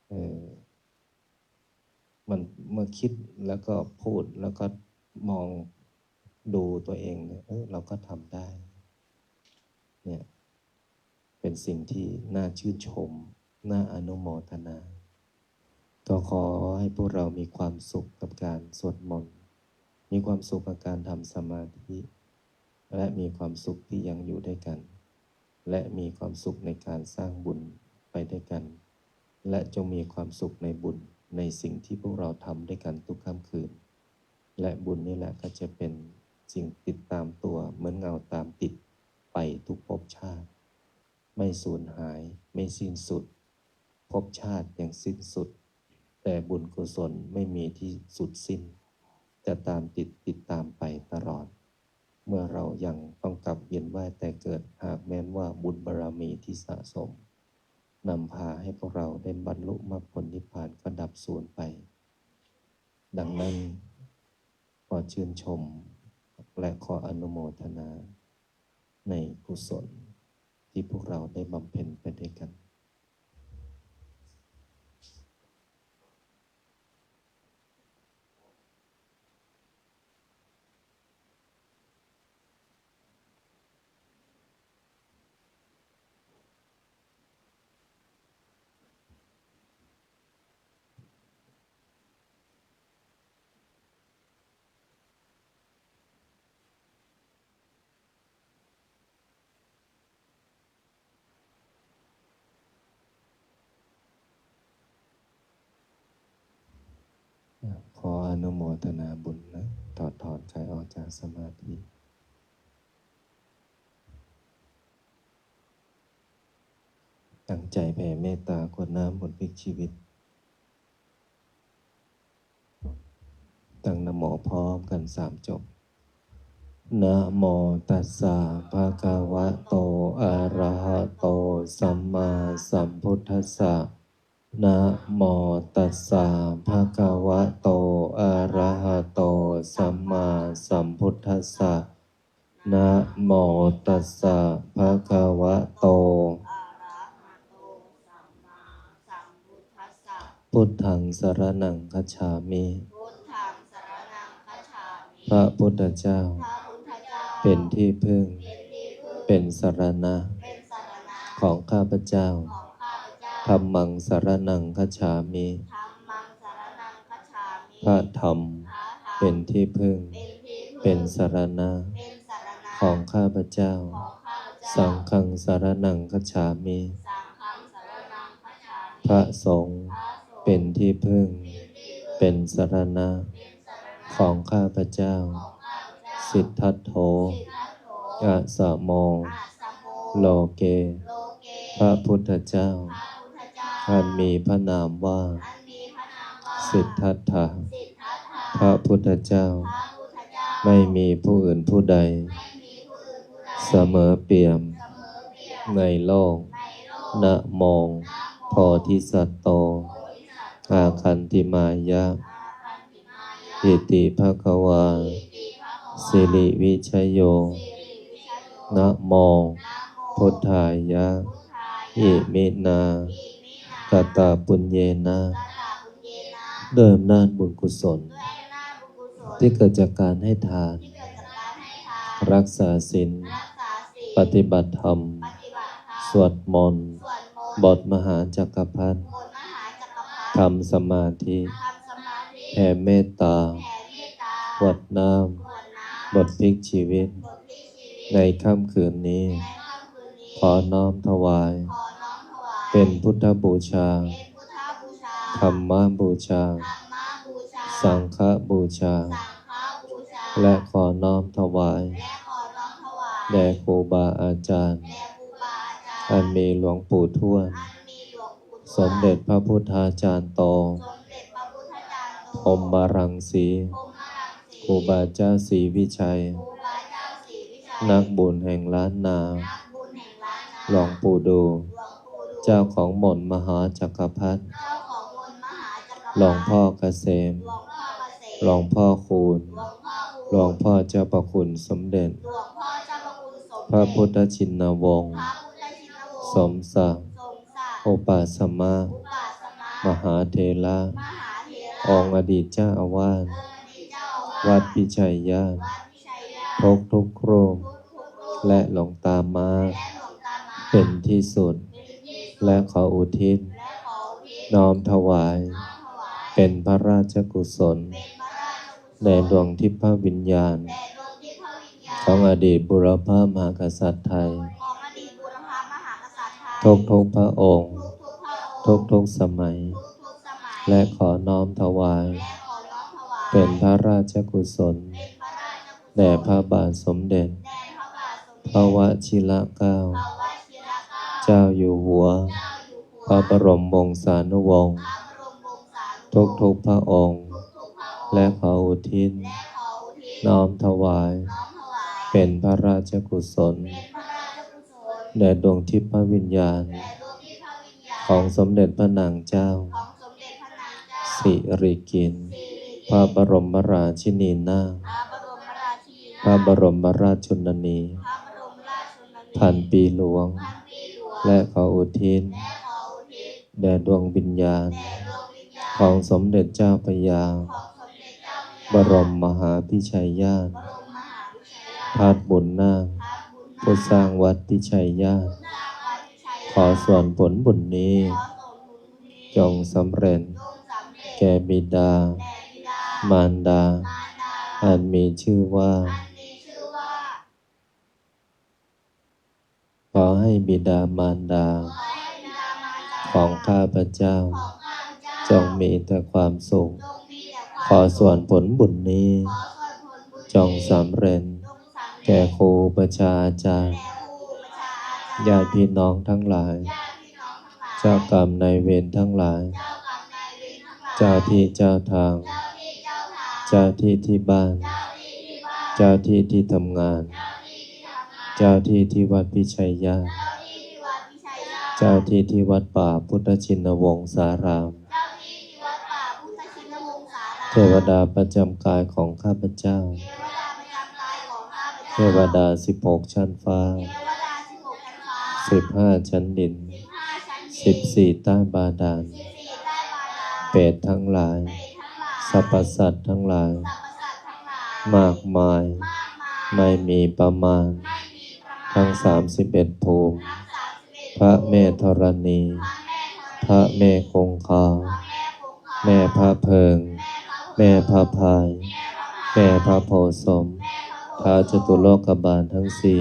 เออมันเมื่อคิดแล้วก็พูดแล้วก็มองดูตัวเองเนี่ยเราก็ทำได้เนี่ยเป็นสิ่งที่น่าชื่นชมน่าอนุโมทนาก็ขอให้พวกเรามีความสุขกับการสวดมนต์มีความสุขกับการทำสมาธิและมีความสุขที่ยังอยู่ด้วยกันและมีความสุขในการสร้างบุญไปด้วยกันและจงมีความสุขในบุญในสิ่งที่พวกเราทำด้วยกันทุกค่ำคืนและบุญนี่แหละก็จะเป็นสิ่งติดตามตัวเหมือนเงาตามติดไปทุกภพชาติไม่สูญหายไม่สิ้นสุดภพชาติยังสิ้นสุดแต่บุญกุศลไม่มีที่สุดสิ้นจะตามติดตามไปตลอดเมื่อเรายังต้องกลับเวียนว่ายแต่เกิดหากแม้นว่าบุญบารมีที่สะสมนำพาให้พวกเราได้บรรลุมรรคผลนิพพานก็ดับสูญไปดังนั้นขอชื่นชมและขออนุโมทนาในกุศลที่พวกเราได้บำเพ็ญไปด้วยกันขออนุโมทนาบุญนะถอนกายออกจากสมาธิตั้งใจแผ่เมตตากรวดน้ำบนพลิกชีวิต โมพร้อมกัน3 จบนะโมตัสสะภะคะวะโตอะระหะโตสัมมาสัมพุทธัสสะนะโมตัสสะภะคะวะโตอะระหะโตสัมมาสัมพุทธัสสะนะโมตัสสะภะคะวะโตพุทธังสรณังคัจฉามิพระพุทธเจ้าเป็นที่พึ่งเป็นสรณะของข้าพเจ้าธัมมังสรณังคัจฉามิพระธรรมเป็นที่พึ่งเป็นสรณะของข้าพเจ้าสังฆังสรณังคัจฉามิพระสงฆ์เป็นที่พึ่งเป็นสรณะของข้าพเจ้าสิทธัตโธอะสะโมโลเกพระพุทธเจ้าท่านมีพระนามว่าสิทธัตถะพระพุทธเจ้าไม่มีผู้อื่นผู้ใดเสมอเปี่ยมในโลกนะโมโพธิสัตว์โตอาคันติมายะอิติภควาสิริวิชโยนะโมพุทธายะอิมินากตปุญเยนะโดยอำนาจบุญกุศลที่เกิดจากการให้ทานรักษาศีลปฏิบัติธรรมสวดมนต์บทมหาจักรพรรดิทำสมาธิแผ่เมตตาวดน้ำบทพลิกชีวิตในค่ำคืนนี้ขอน้อมถวายเป็นพุทธบูชาธรรมบูชาสังฆบูชาและขอน้อมถวายแด่ครูบาอาจารย์อันมีหลวงปู่ทวดสมเด็จพระพุทธาจารย์โตพรหมรังสีครูบาเจ้าศรีวิชัยนักบุญแห่งล้านนาหลวงปู่ดูเจ้าของหม่นมหาจักรพรรดิหลวงพ่อเกษมหลวงพ่อคูณหลวงพ่อเจ้าประคุณสมเด็จพระพุทธชินวงศ์สมศักดิ์อุปาสมะมหาเถระองค์อดีตเจ้าอาวาสวัดพิชัยญาติทุกรูปและหลวงตามาเป็นที่สุดและขออุทิศน้อมถวายเป็นพระราชกุศลแด่ดวงทิพวิญญาณของอดีตบุรพมหากษัตริย์ไทยทุกพระองค์ทุกสมัยและขอน้อมถวายเป็นพระราชกุศลแด่พระบาทสมเด็จพระวชิรเกล้าเจ้าอยู่หัวพระบรมวงศานุวงศ์ทุกพระองค์และขออุทิศน้อมถวายเป็นพระราชกุศลแด่ดวงทิพวิญญาณของสมเด็จพระนางเจ้าสิริกิติ์พระบรมราชินีนาถพระบรมราชชนนีพันปีหลวงและขออุทิศแด่ดวงวิญญาณของสมเด็จเจ้าพระยาบรมมหาพิชัยญาติพาดบุญนาคผู้สร้างวัดพิชัยญาติขอส่วนผลบุญนี้จงสำเร็จแก่บิดามารดาอันมีชื่อว่าขอให้บิดามารดาของข้าพเจ้าจงมีแต่ความสุขขอส่วนผลบุญนี้จงสำเร็จแก่ครูประชาอาจารย์ญาติพี่น้องทั้งหลายเจ้ากรรมนายเวรทั้งหลายเจ้าที่เจ้าทาง เจ้าที่ที่บ้าน เจ้าที่ที่ทำงาน เจ้าที่ที่วัดพิชัยญาติเจ้าที่ที่วัดป่าพุทธชินวงศาราม เทวดาประจำกายของข้าพเจ้า เทวดา16 ชั้นฟ้า 15 ชั้นดิน 14 ใต้บาดาล เปรตทั้งหลาย สรรพสัตว์ทั้งหลาย มากมาย ไม่มีประมาณ ทั้ง31 ภูมิ พระแม่ธรณี พระแม่คงคา แม่พระเพิง แม่พระพาย แม่พระโพธิ์สมท้าวจตุโลกบาลทั้งสี่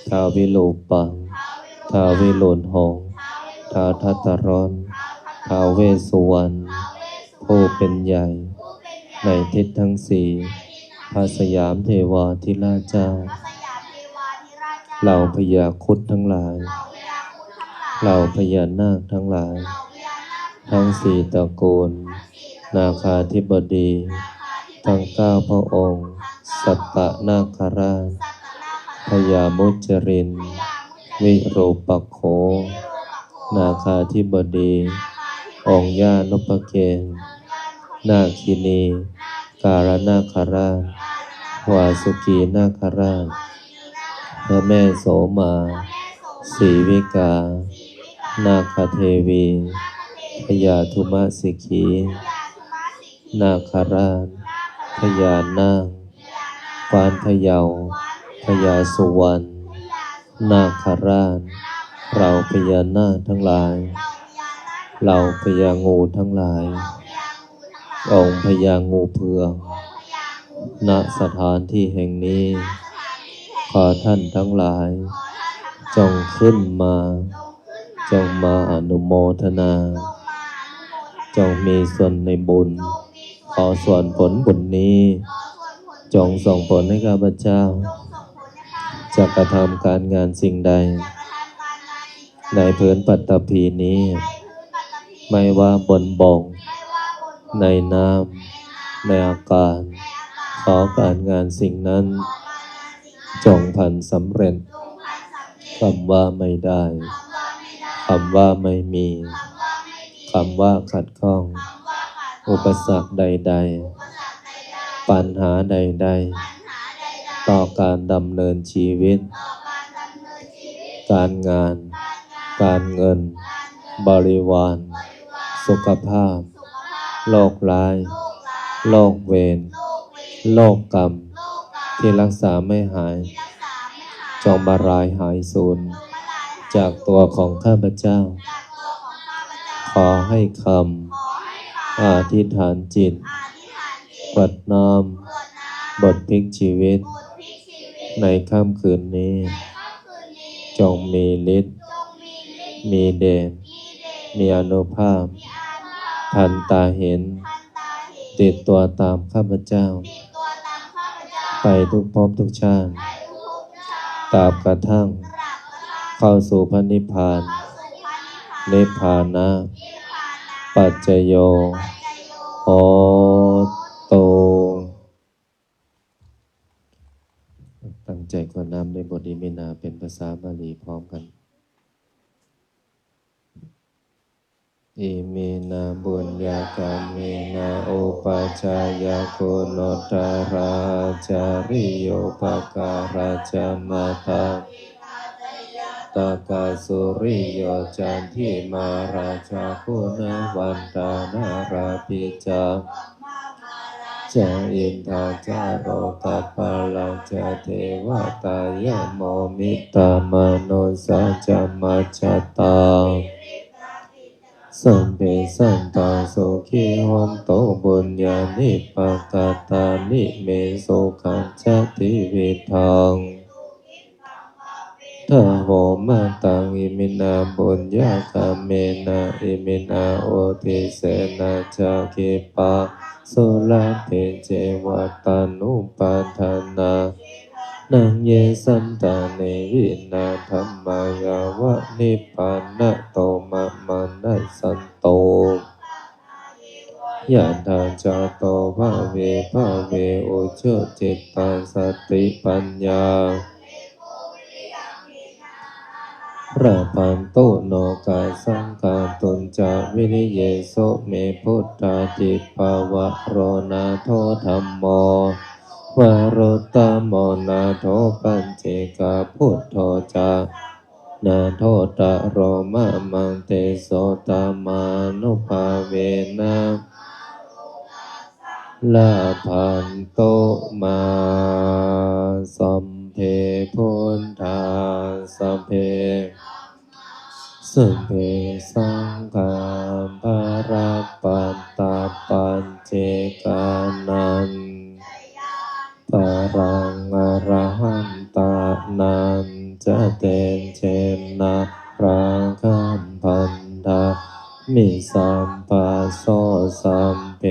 ท้าววิรูปังค์ท้าววิรุฬหงส์ท้าวทัตตรอนท้าวเวสสุวรรณผู้เป็นใหญ่ ในทิศทั้งสี่พระสยามเทวาธิราชเจ้าเหล่าพญาครุฑทั้งหลายเหล่าพญานาคทั้งหลาย ทั้งสี่ตระกูล นาคาธิบดี ทั้ง9 พระองค์ สัตตนาคราช พญามุจริน วิรูปักโข นาคาธิบดี องค์ย่านพเกศนาคินี การนาคราช วาสุกีนาคราช พระแม่โสมาศรีวิกา นาคเทวีพญาธุมสิกี นาคราช พญานาคกวานพะเยาพญาสุวรรณ นาคราช เราพญานาคทั้งหลาย เราพญางูทั้งหลาย องค์พญางูเผือกณสถานที่แห่งนี้ ขอท่านทั้งหลาย จงขึ้นมา จงมาอนุโมทนา จงมีส่วนในบุญ ขอส่วนผลบุญนี้ จงส่งผลให้ข้าพเจ้า จะกระทำการงานสิ่งใด ในพื้นปัตตภีนี้ ไม่ว่าบนบก ในน้ำ ในอากาศ ขอการงานสิ่งนั้น จงพันสำเร็จ คำว่าไม่ได้ คำว่าไม่มี คำว่าขัดข้อง อุปสรรคใดๆ ปัญหาใดๆ ต่อการดำเนินชีวิต การงาน การเงิน บริวาร สุขภาพ โรคร้าย โรคเวร โรคกรรม ที่รักษาไม่หาย จงบารายหายสูญจากตัวของข้าพเจ้า ขอให้คำอธิษฐานจิตกรวดน้อมบทพลิกชีวิต ในค่ำคืนนี้ จงมีฤทธิ์มีเดชมีอานุภาพ ทันตาเห็น ติดตัวตามข้าพเจ้า ไปทุกภพทุกชาติตราบกระทั่ง เข้าสู่พระนิพพาน นิพพานะ ปัจจโยโหตุตั้งใจกรวดน้ำในบทอิมินาเป็นภาษาบาลีพร้อมกัน อิมินาบุญญากรรมินาอุปัชฌายกุณัตราจาริโยปการาจามาตาตากาสุริโยจันทิมาราชาคุณวันตานาราปิจาจาอินทาจาโรตัปปะลังจาเทวตายโมมิตามโนสัจจมัจจตาสัมเปสันตาสุขีหนโตบุญญาณิปกาตานิเมสุขันจติวิทังทะโวมาตังอิมินาบุญญาคาเมนะอิมินาโอติเสนาจาคิปะสุลาเปเจวัตานุปัฏฐานานังเยสันตาเนวินาธัมมายาวะนิพพานะโตมะมานะสันโต ยะถาจาโตภะเวภะเวอุชุจิตตังสติปัญญาระพันตุโนกาสังกาตุนจาวิริเยโสเมพุทธาจิปวะโรนาโทธัมโมวโรตโมนาโทปัญเจกาพุทโธจานาโทตะโรมะมังเตโสตมานุภาเวนะลาพันโตมาสัมเพพุทธาสัพเพสัพเพสังฆาภาราปัตตาปัญเจกานันปารังอรหันตานันจะเตนเชนะราคัมพันธามิสัมปัสโสสัมเพ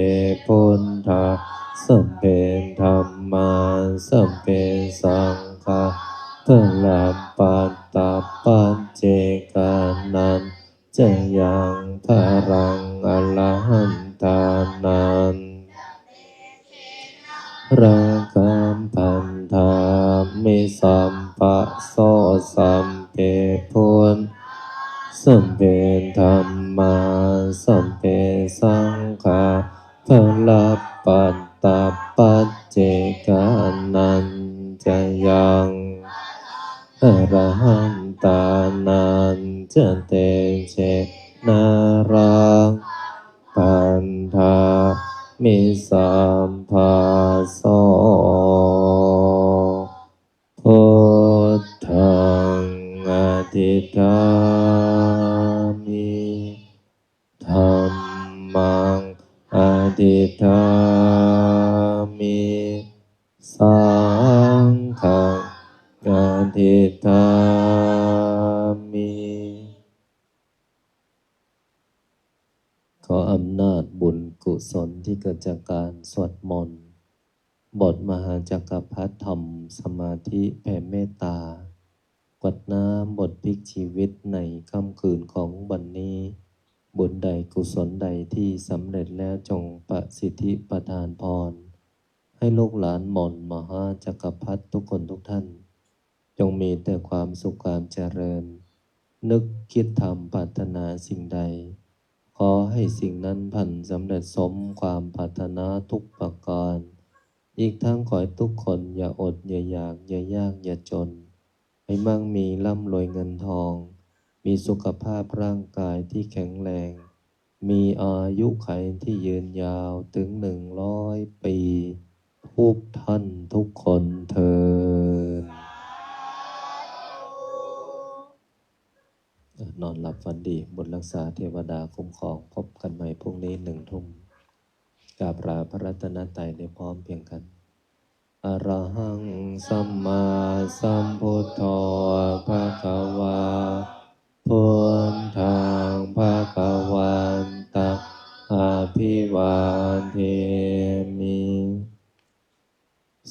พุทธาสัมเพธัมมาสัมเพสังฆาพลัมปัตตาปัจเจกานันจะยังทารังอรหันตานันราคัมพันธามิสัมปัสโสสัมเพพุทธสัมเพธัมมาสัมเพสังฆาพลัมปัตตาปัจเจกานันจะยังอรหันตานันจะเตเชนารังปันธามิสัมปัสโสพุทธังอธิษฐามิธัมมังอธิษฐามิสังฆังอธิษฐามิขออำนาจบุญกุศลที่เกิดจากการสวดมนต์บทมหาจักรพรรดิธรรมสมาธิแผ่เมตตากวดน้ำบทพลิกชีวิตในค่ำคืนของวันนี้บุญใดกุศลใดที่สำเร็จแล้วจงประสิทธิประทานพรให้ลูกหลานหม่อนมหาจักรพรรดิทุกคนทุกท่านจงมีแต่ความสุขความเจริญนึกคิดทำปรารถนาสิ่งใดขอให้สิ่งนั้นพันสำเร็จสมความปรารถนาทุกประการอีกทั้งขอให้ทุกคนอย่าอดอย่าอยากอย่ายากอย่าจนให้มั่งมีร่ำรวยเงินทองมีสุขภาพร่างกายที่แข็งแรงมีอายุขัยที่ยืนยาวถึง100 ปีทุกท่านทุกคนเทอญนอนหลับฝันดีบุญรักษาเทวดาคุ้มครองพบกันใหม่พรุ่งนี้1 ทุ่มกราบลาพระรัตนตรัยในพร้อมเพียงกันอรหังสัมมาสัมพุทโธภะคะวาพุทธังภะคะวันตังอะภิวาเทมิ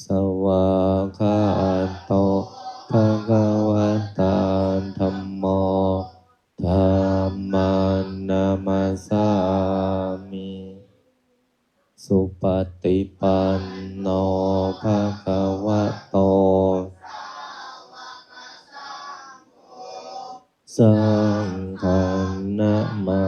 สวากขาโตภะคะวะตาธัมโมธัมมังนามัสสามิสุปฏิปันโนภะคะวะโตสังฆังนะมา